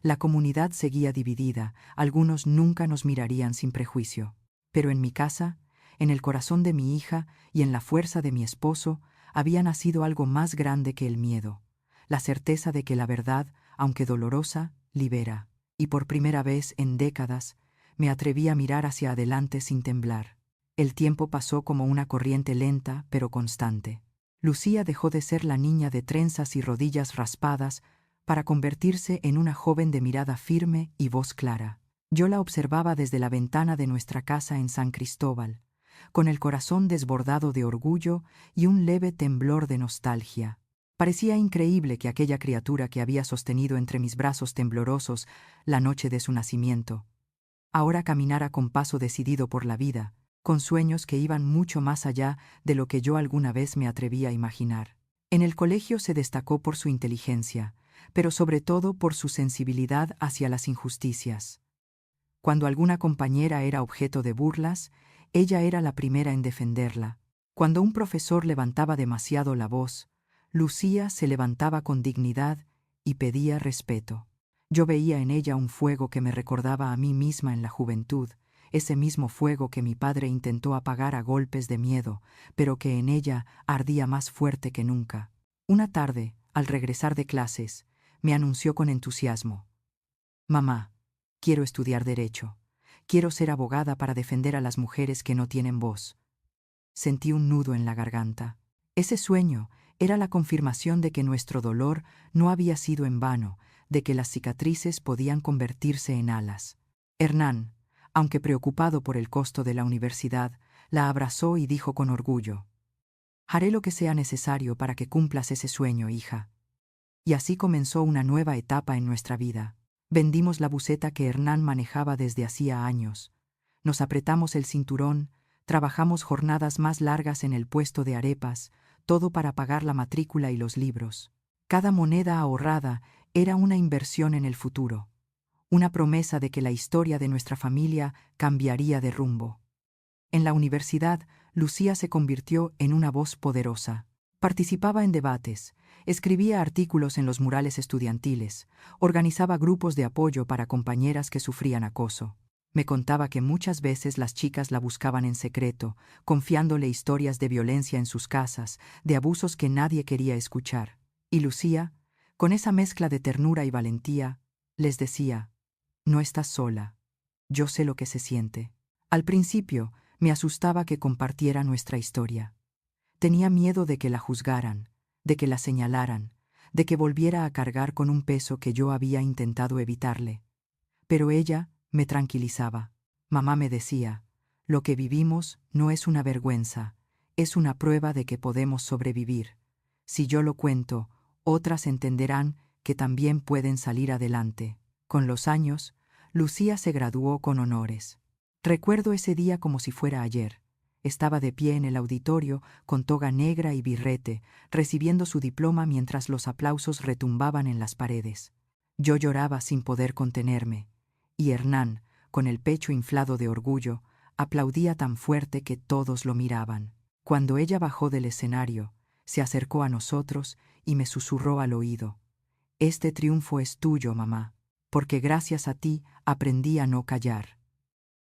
La comunidad seguía dividida, algunos nunca nos mirarían sin prejuicio. Pero en mi casa, en el corazón de mi hija y en la fuerza de mi esposo, había nacido algo más grande que el miedo, la certeza de que la verdad, aunque dolorosa, libera. Y por primera vez en décadas, me atreví a mirar hacia adelante sin temblar. El tiempo pasó como una corriente lenta pero constante. Lucía dejó de ser la niña de trenzas y rodillas raspadas para convertirse en una joven de mirada firme y voz clara. Yo la observaba desde la ventana de nuestra casa en San Cristóbal, con el corazón desbordado de orgullo y un leve temblor de nostalgia. Parecía increíble que aquella criatura que había sostenido entre mis brazos temblorosos la noche de su nacimiento, ahora caminara con paso decidido por la vida, con sueños que iban mucho más allá de lo que yo alguna vez me atreví a imaginar. En el colegio se destacó por su inteligencia, pero sobre todo por su sensibilidad hacia las injusticias. Cuando alguna compañera era objeto de burlas, ella era la primera en defenderla. Cuando un profesor levantaba demasiado la voz, Lucía se levantaba con dignidad y pedía respeto. Yo veía en ella un fuego que me recordaba a mí misma en la juventud, ese mismo fuego que mi padre intentó apagar a golpes de miedo, pero que en ella ardía más fuerte que nunca. Una tarde, al regresar de clases, me anunció con entusiasmo: «Mamá, quiero estudiar Derecho. Quiero ser abogada para defender a las mujeres que no tienen voz». Sentí un nudo en la garganta. Ese sueño era la confirmación de que nuestro dolor no había sido en vano, de que las cicatrices podían convertirse en alas. Hernán, aunque preocupado por el costo de la universidad, la abrazó y dijo con orgullo: «Haré lo que sea necesario para que cumplas ese sueño, hija». Y así comenzó una nueva etapa en nuestra vida. Vendimos la buseta que Hernán manejaba desde hacía años. Nos apretamos el cinturón, trabajamos jornadas más largas en el puesto de arepas, todo para pagar la matrícula y los libros. Cada moneda ahorrada era una inversión en el futuro, una promesa de que la historia de nuestra familia cambiaría de rumbo. En la universidad, Lucía se convirtió en una voz poderosa. Participaba en debates, escribía artículos en los murales estudiantiles, organizaba grupos de apoyo para compañeras que sufrían acoso. Me contaba que muchas veces las chicas la buscaban en secreto, confiándole historias de violencia en sus casas, de abusos que nadie quería escuchar. Y Lucía, con esa mezcla de ternura y valentía, les decía: «No estás sola. Yo sé lo que se siente». Al principio, me asustaba que compartiera nuestra historia. Tenía miedo de que la juzgaran, de que la señalaran, de que volviera a cargar con un peso que yo había intentado evitarle. Pero ella me tranquilizaba. Mamá me decía: «Lo que vivimos no es una vergüenza, es una prueba de que podemos sobrevivir. Si yo lo cuento, otras entenderán que también pueden salir adelante». Con los años, Lucía se graduó con honores. Recuerdo ese día como si fuera ayer. Estaba de pie en el auditorio, con toga negra y birrete, recibiendo su diploma mientras los aplausos retumbaban en las paredes. Yo lloraba sin poder contenerme, y Hernán, con el pecho inflado de orgullo, aplaudía tan fuerte que todos lo miraban. Cuando ella bajó del escenario, se acercó a nosotros y me susurró al oído: «Este triunfo es tuyo, mamá, porque gracias a ti aprendí a no callar».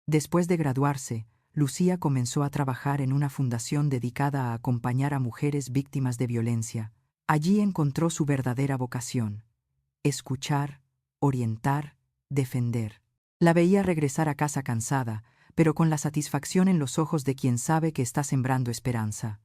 Después de graduarse, Lucía comenzó a trabajar en una fundación dedicada a acompañar a mujeres víctimas de violencia. Allí encontró su verdadera vocación: escuchar, orientar, defender. La veía regresar a casa cansada, pero con la satisfacción en los ojos de quien sabe que está sembrando esperanza.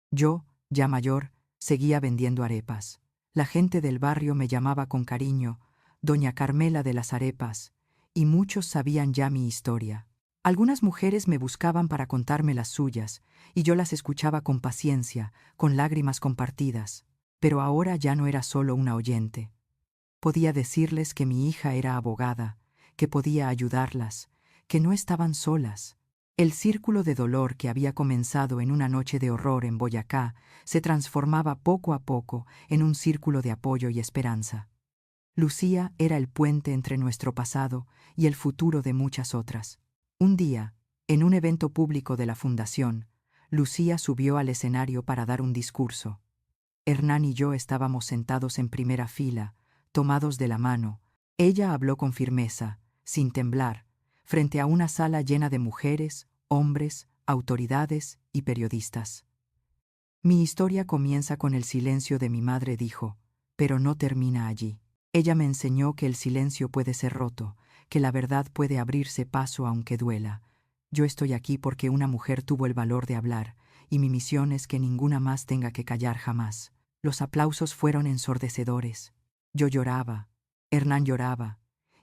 Yo, ya mayor, seguía vendiendo arepas. La gente del barrio me llamaba con cariño Doña Carmela de las arepas, y muchos sabían ya mi historia. Algunas mujeres me buscaban para contarme las suyas, y yo las escuchaba con paciencia, con lágrimas compartidas. Pero ahora ya no era solo una oyente. Podía decirles que mi hija era abogada, que podía ayudarlas, que no estaban solas. El círculo de dolor que había comenzado en una noche de horror en Boyacá se transformaba poco a poco en un círculo de apoyo y esperanza. Lucía era el puente entre nuestro pasado y el futuro de muchas otras. Un día, en un evento público de la Fundación, Lucía subió al escenario para dar un discurso. Hernán y yo estábamos sentados en primera fila, tomados de la mano. Ella habló con firmeza, sin temblar, frente a una sala llena de mujeres, hombres, autoridades y periodistas. «Mi historia comienza con el silencio de mi madre», dijo, «pero no termina allí. Ella me enseñó que el silencio puede ser roto, que la verdad puede abrirse paso aunque duela. Yo estoy aquí porque una mujer tuvo el valor de hablar, y mi misión es que ninguna más tenga que callar jamás». Los aplausos fueron ensordecedores. Yo lloraba, Hernán lloraba,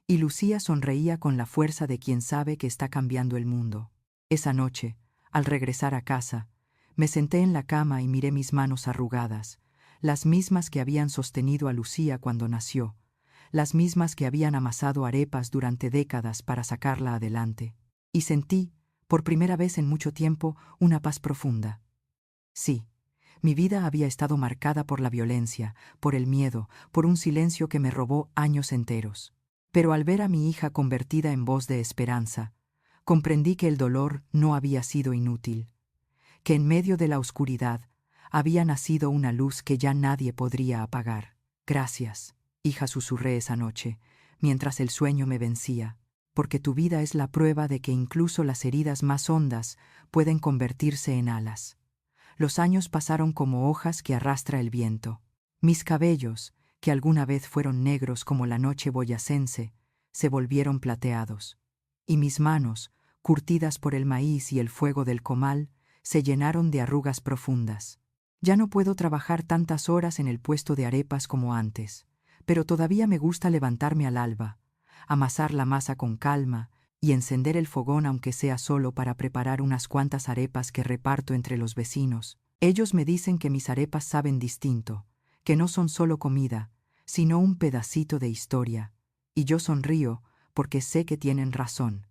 y Lucía sonreía con la fuerza de quien sabe que está cambiando el mundo. Esa noche, al regresar a casa, me senté en la cama y miré mis manos arrugadas, las mismas que habían sostenido a Lucía cuando nació, las mismas que habían amasado arepas durante décadas para sacarla adelante. Y sentí, por primera vez en mucho tiempo, una paz profunda. Sí, mi vida había estado marcada por la violencia, por el miedo, por un silencio que me robó años enteros. Pero al ver a mi hija convertida en voz de esperanza, comprendí que el dolor no había sido inútil, que en medio de la oscuridad había nacido una luz que ya nadie podría apagar. «Gracias, hija», susurré esa noche, mientras el sueño me vencía, «porque tu vida es la prueba de que incluso las heridas más hondas pueden convertirse en alas». Los años pasaron como hojas que arrastra el viento. Mis cabellos, que alguna vez fueron negros como la noche boyacense, se volvieron plateados. Y mis manos, curtidas por el maíz y el fuego del comal, se llenaron de arrugas profundas. Ya no puedo trabajar tantas horas en el puesto de arepas como antes, pero todavía me gusta levantarme al alba, amasar la masa con calma y encender el fogón aunque sea solo para preparar unas cuantas arepas que reparto entre los vecinos. Ellos me dicen que mis arepas saben distinto, que no son solo comida, sino un pedacito de historia, y yo sonrío porque sé que tienen razón.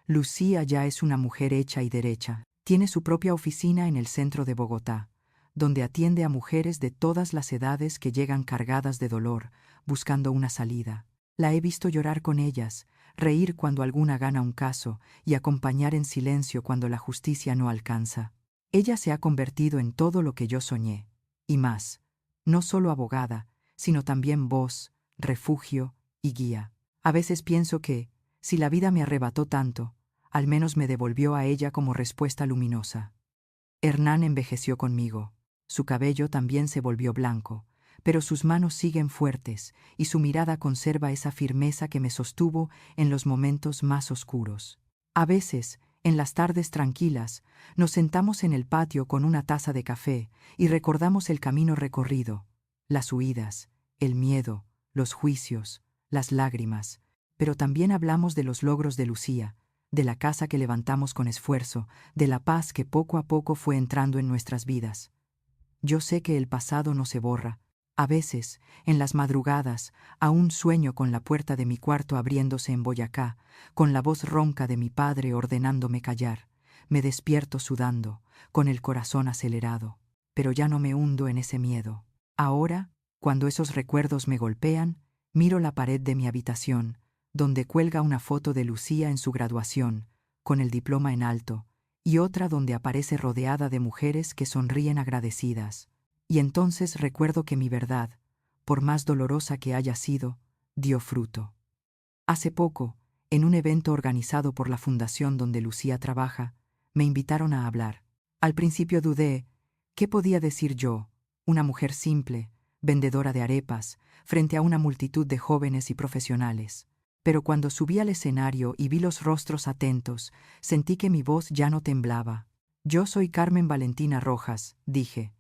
Lucía ya es una mujer hecha y derecha. Tiene su propia oficina en el centro de Bogotá, donde atiende a mujeres de todas las edades que llegan cargadas de dolor, buscando una salida. La he visto llorar con ellas, reír cuando alguna gana un caso y acompañar en silencio cuando la justicia no alcanza. Ella se ha convertido en todo lo que yo soñé. y más. No solo abogada, sino también voz, refugio y guía. A veces pienso que, si la vida me arrebató tanto, al menos me devolvió a ella como respuesta luminosa. Hernán envejeció conmigo. Su cabello también se volvió blanco, pero sus manos siguen fuertes y su mirada conserva esa firmeza que me sostuvo en los momentos más oscuros. A veces, en las tardes tranquilas, nos sentamos en el patio con una taza de café y recordamos el camino recorrido, las huidas, el miedo, los juicios, las lágrimas, pero también hablamos de los logros de Lucía, de la casa que levantamos con esfuerzo, de la paz que poco a poco fue entrando en nuestras vidas. Yo sé que el pasado no se borra. A veces, en las madrugadas, aún sueño con la puerta de mi cuarto abriéndose en Boyacá, con la voz ronca de mi padre ordenándome callar. Me despierto sudando, con el corazón acelerado, pero ya no me hundo en ese miedo. Ahora, cuando esos recuerdos me golpean, miro la pared de mi habitación, donde cuelga una foto de Lucía en su graduación, con el diploma en alto, y otra donde aparece rodeada de mujeres que sonríen agradecidas. Y entonces recuerdo que mi verdad, por más dolorosa que haya sido, dio fruto. Hace poco, en un evento organizado por la fundación donde Lucía trabaja, me invitaron a hablar. Al principio dudé, ¿qué podía decir yo, una mujer simple, vendedora de arepas, frente a una multitud de jóvenes y profesionales? Pero cuando subí al escenario y vi los rostros atentos, sentí que mi voz ya no temblaba. Yo soy Carmen Valentina Rojas, dije,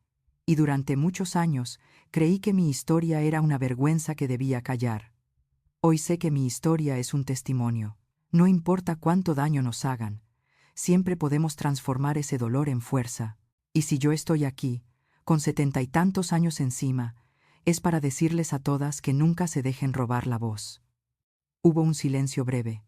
y durante muchos años creí que mi historia era una vergüenza que debía callar. Hoy sé que mi historia es un testimonio. No importa cuánto daño nos hagan, siempre podemos transformar ese dolor en fuerza. Y si yo estoy aquí, con 70 y tantos años encima, es para decirles a todas que nunca se dejen robar la voz. Hubo un silencio breve,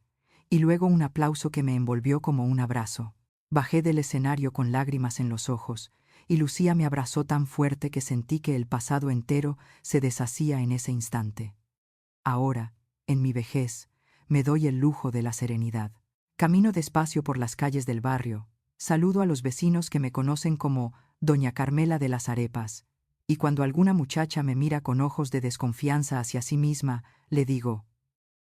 y luego un aplauso que me envolvió como un abrazo. Bajé del escenario con lágrimas en los ojos, y Lucía me abrazó tan fuerte que sentí que el pasado entero se deshacía en ese instante. Ahora, en mi vejez, me doy el lujo de la serenidad. Camino despacio por las calles del barrio, saludo a los vecinos que me conocen como Doña Carmela de las Arepas, y cuando alguna muchacha me mira con ojos de desconfianza hacia sí misma, le digo: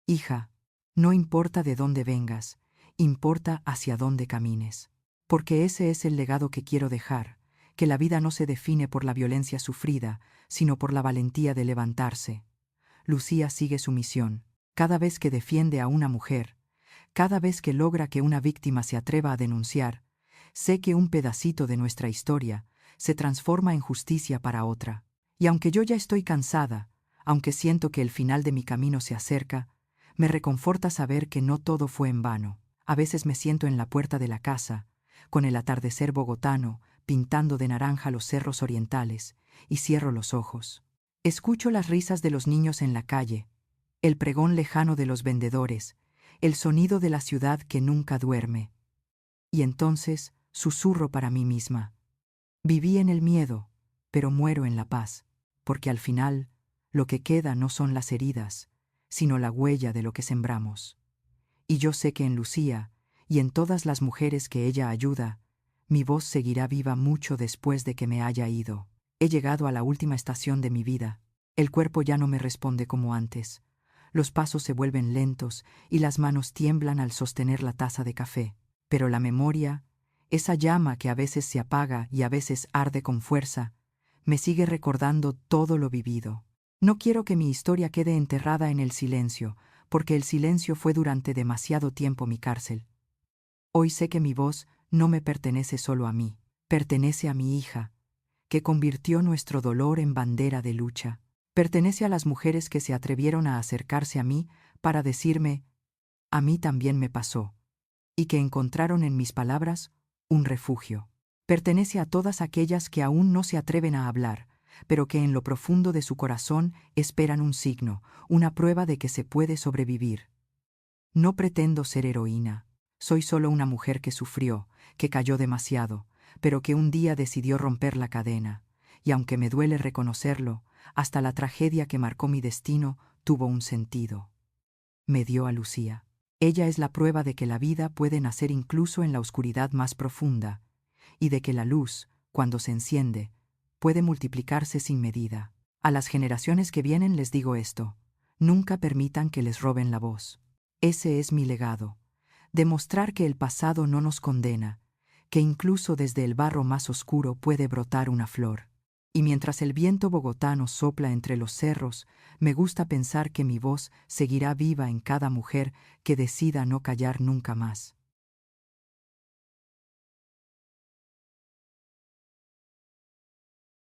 hija, no importa de dónde vengas, importa hacia dónde camines. Porque ese es el legado que quiero dejar, que la vida no se define por la violencia sufrida, sino por la valentía de levantarse. Lucía sigue su misión. Cada vez que defiende a una mujer, cada vez que logra que una víctima se atreva a denunciar, sé que un pedacito de nuestra historia se transforma en justicia para otra. Y aunque yo ya estoy cansada, aunque siento que el final de mi camino se acerca, me reconforta saber que no todo fue en vano. A veces me siento en la puerta de la casa, con el atardecer bogotano pintando de naranja los cerros orientales, y cierro los ojos. Escucho las risas de los niños en la calle, el pregón lejano de los vendedores, el sonido de la ciudad que nunca duerme. Y entonces susurro para mí misma: viví en el miedo, pero muero en la paz, porque al final lo que queda no son las heridas, sino la huella de lo que sembramos. Y yo sé que en Lucía, y en todas las mujeres que ella ayuda, mi voz seguirá viva mucho después de que me haya ido. He llegado a la última estación de mi vida. El cuerpo ya no me responde como antes. Los pasos se vuelven lentos y las manos tiemblan al sostener la taza de café. Pero la memoria, esa llama que a veces se apaga y a veces arde con fuerza, me sigue recordando todo lo vivido. No quiero que mi historia quede enterrada en el silencio, porque el silencio fue durante demasiado tiempo mi cárcel. Hoy sé que mi voz no me pertenece solo a mí, pertenece a mi hija, que convirtió nuestro dolor en bandera de lucha. Pertenece a las mujeres que se atrevieron a acercarse a mí para decirme: a mí también me pasó, y que encontraron en mis palabras un refugio. Pertenece a todas aquellas que aún no se atreven a hablar, pero que en lo profundo de su corazón esperan un signo, una prueba de que se puede sobrevivir. No pretendo ser heroína. Soy solo una mujer que sufrió, que cayó demasiado, pero que un día decidió romper la cadena, y aunque me duele reconocerlo, hasta la tragedia que marcó mi destino tuvo un sentido. Me dio a Lucía. Ella es la prueba de que la vida puede nacer incluso en la oscuridad más profunda, y de que la luz, cuando se enciende, puede multiplicarse sin medida. A las generaciones que vienen les digo esto: nunca permitan que les roben la voz. Ese es mi legado: demostrar que el pasado no nos condena, que incluso desde el barro más oscuro puede brotar una flor. Y mientras el viento bogotano sopla entre los cerros, me gusta pensar que mi voz seguirá viva en cada mujer que decida no callar nunca más.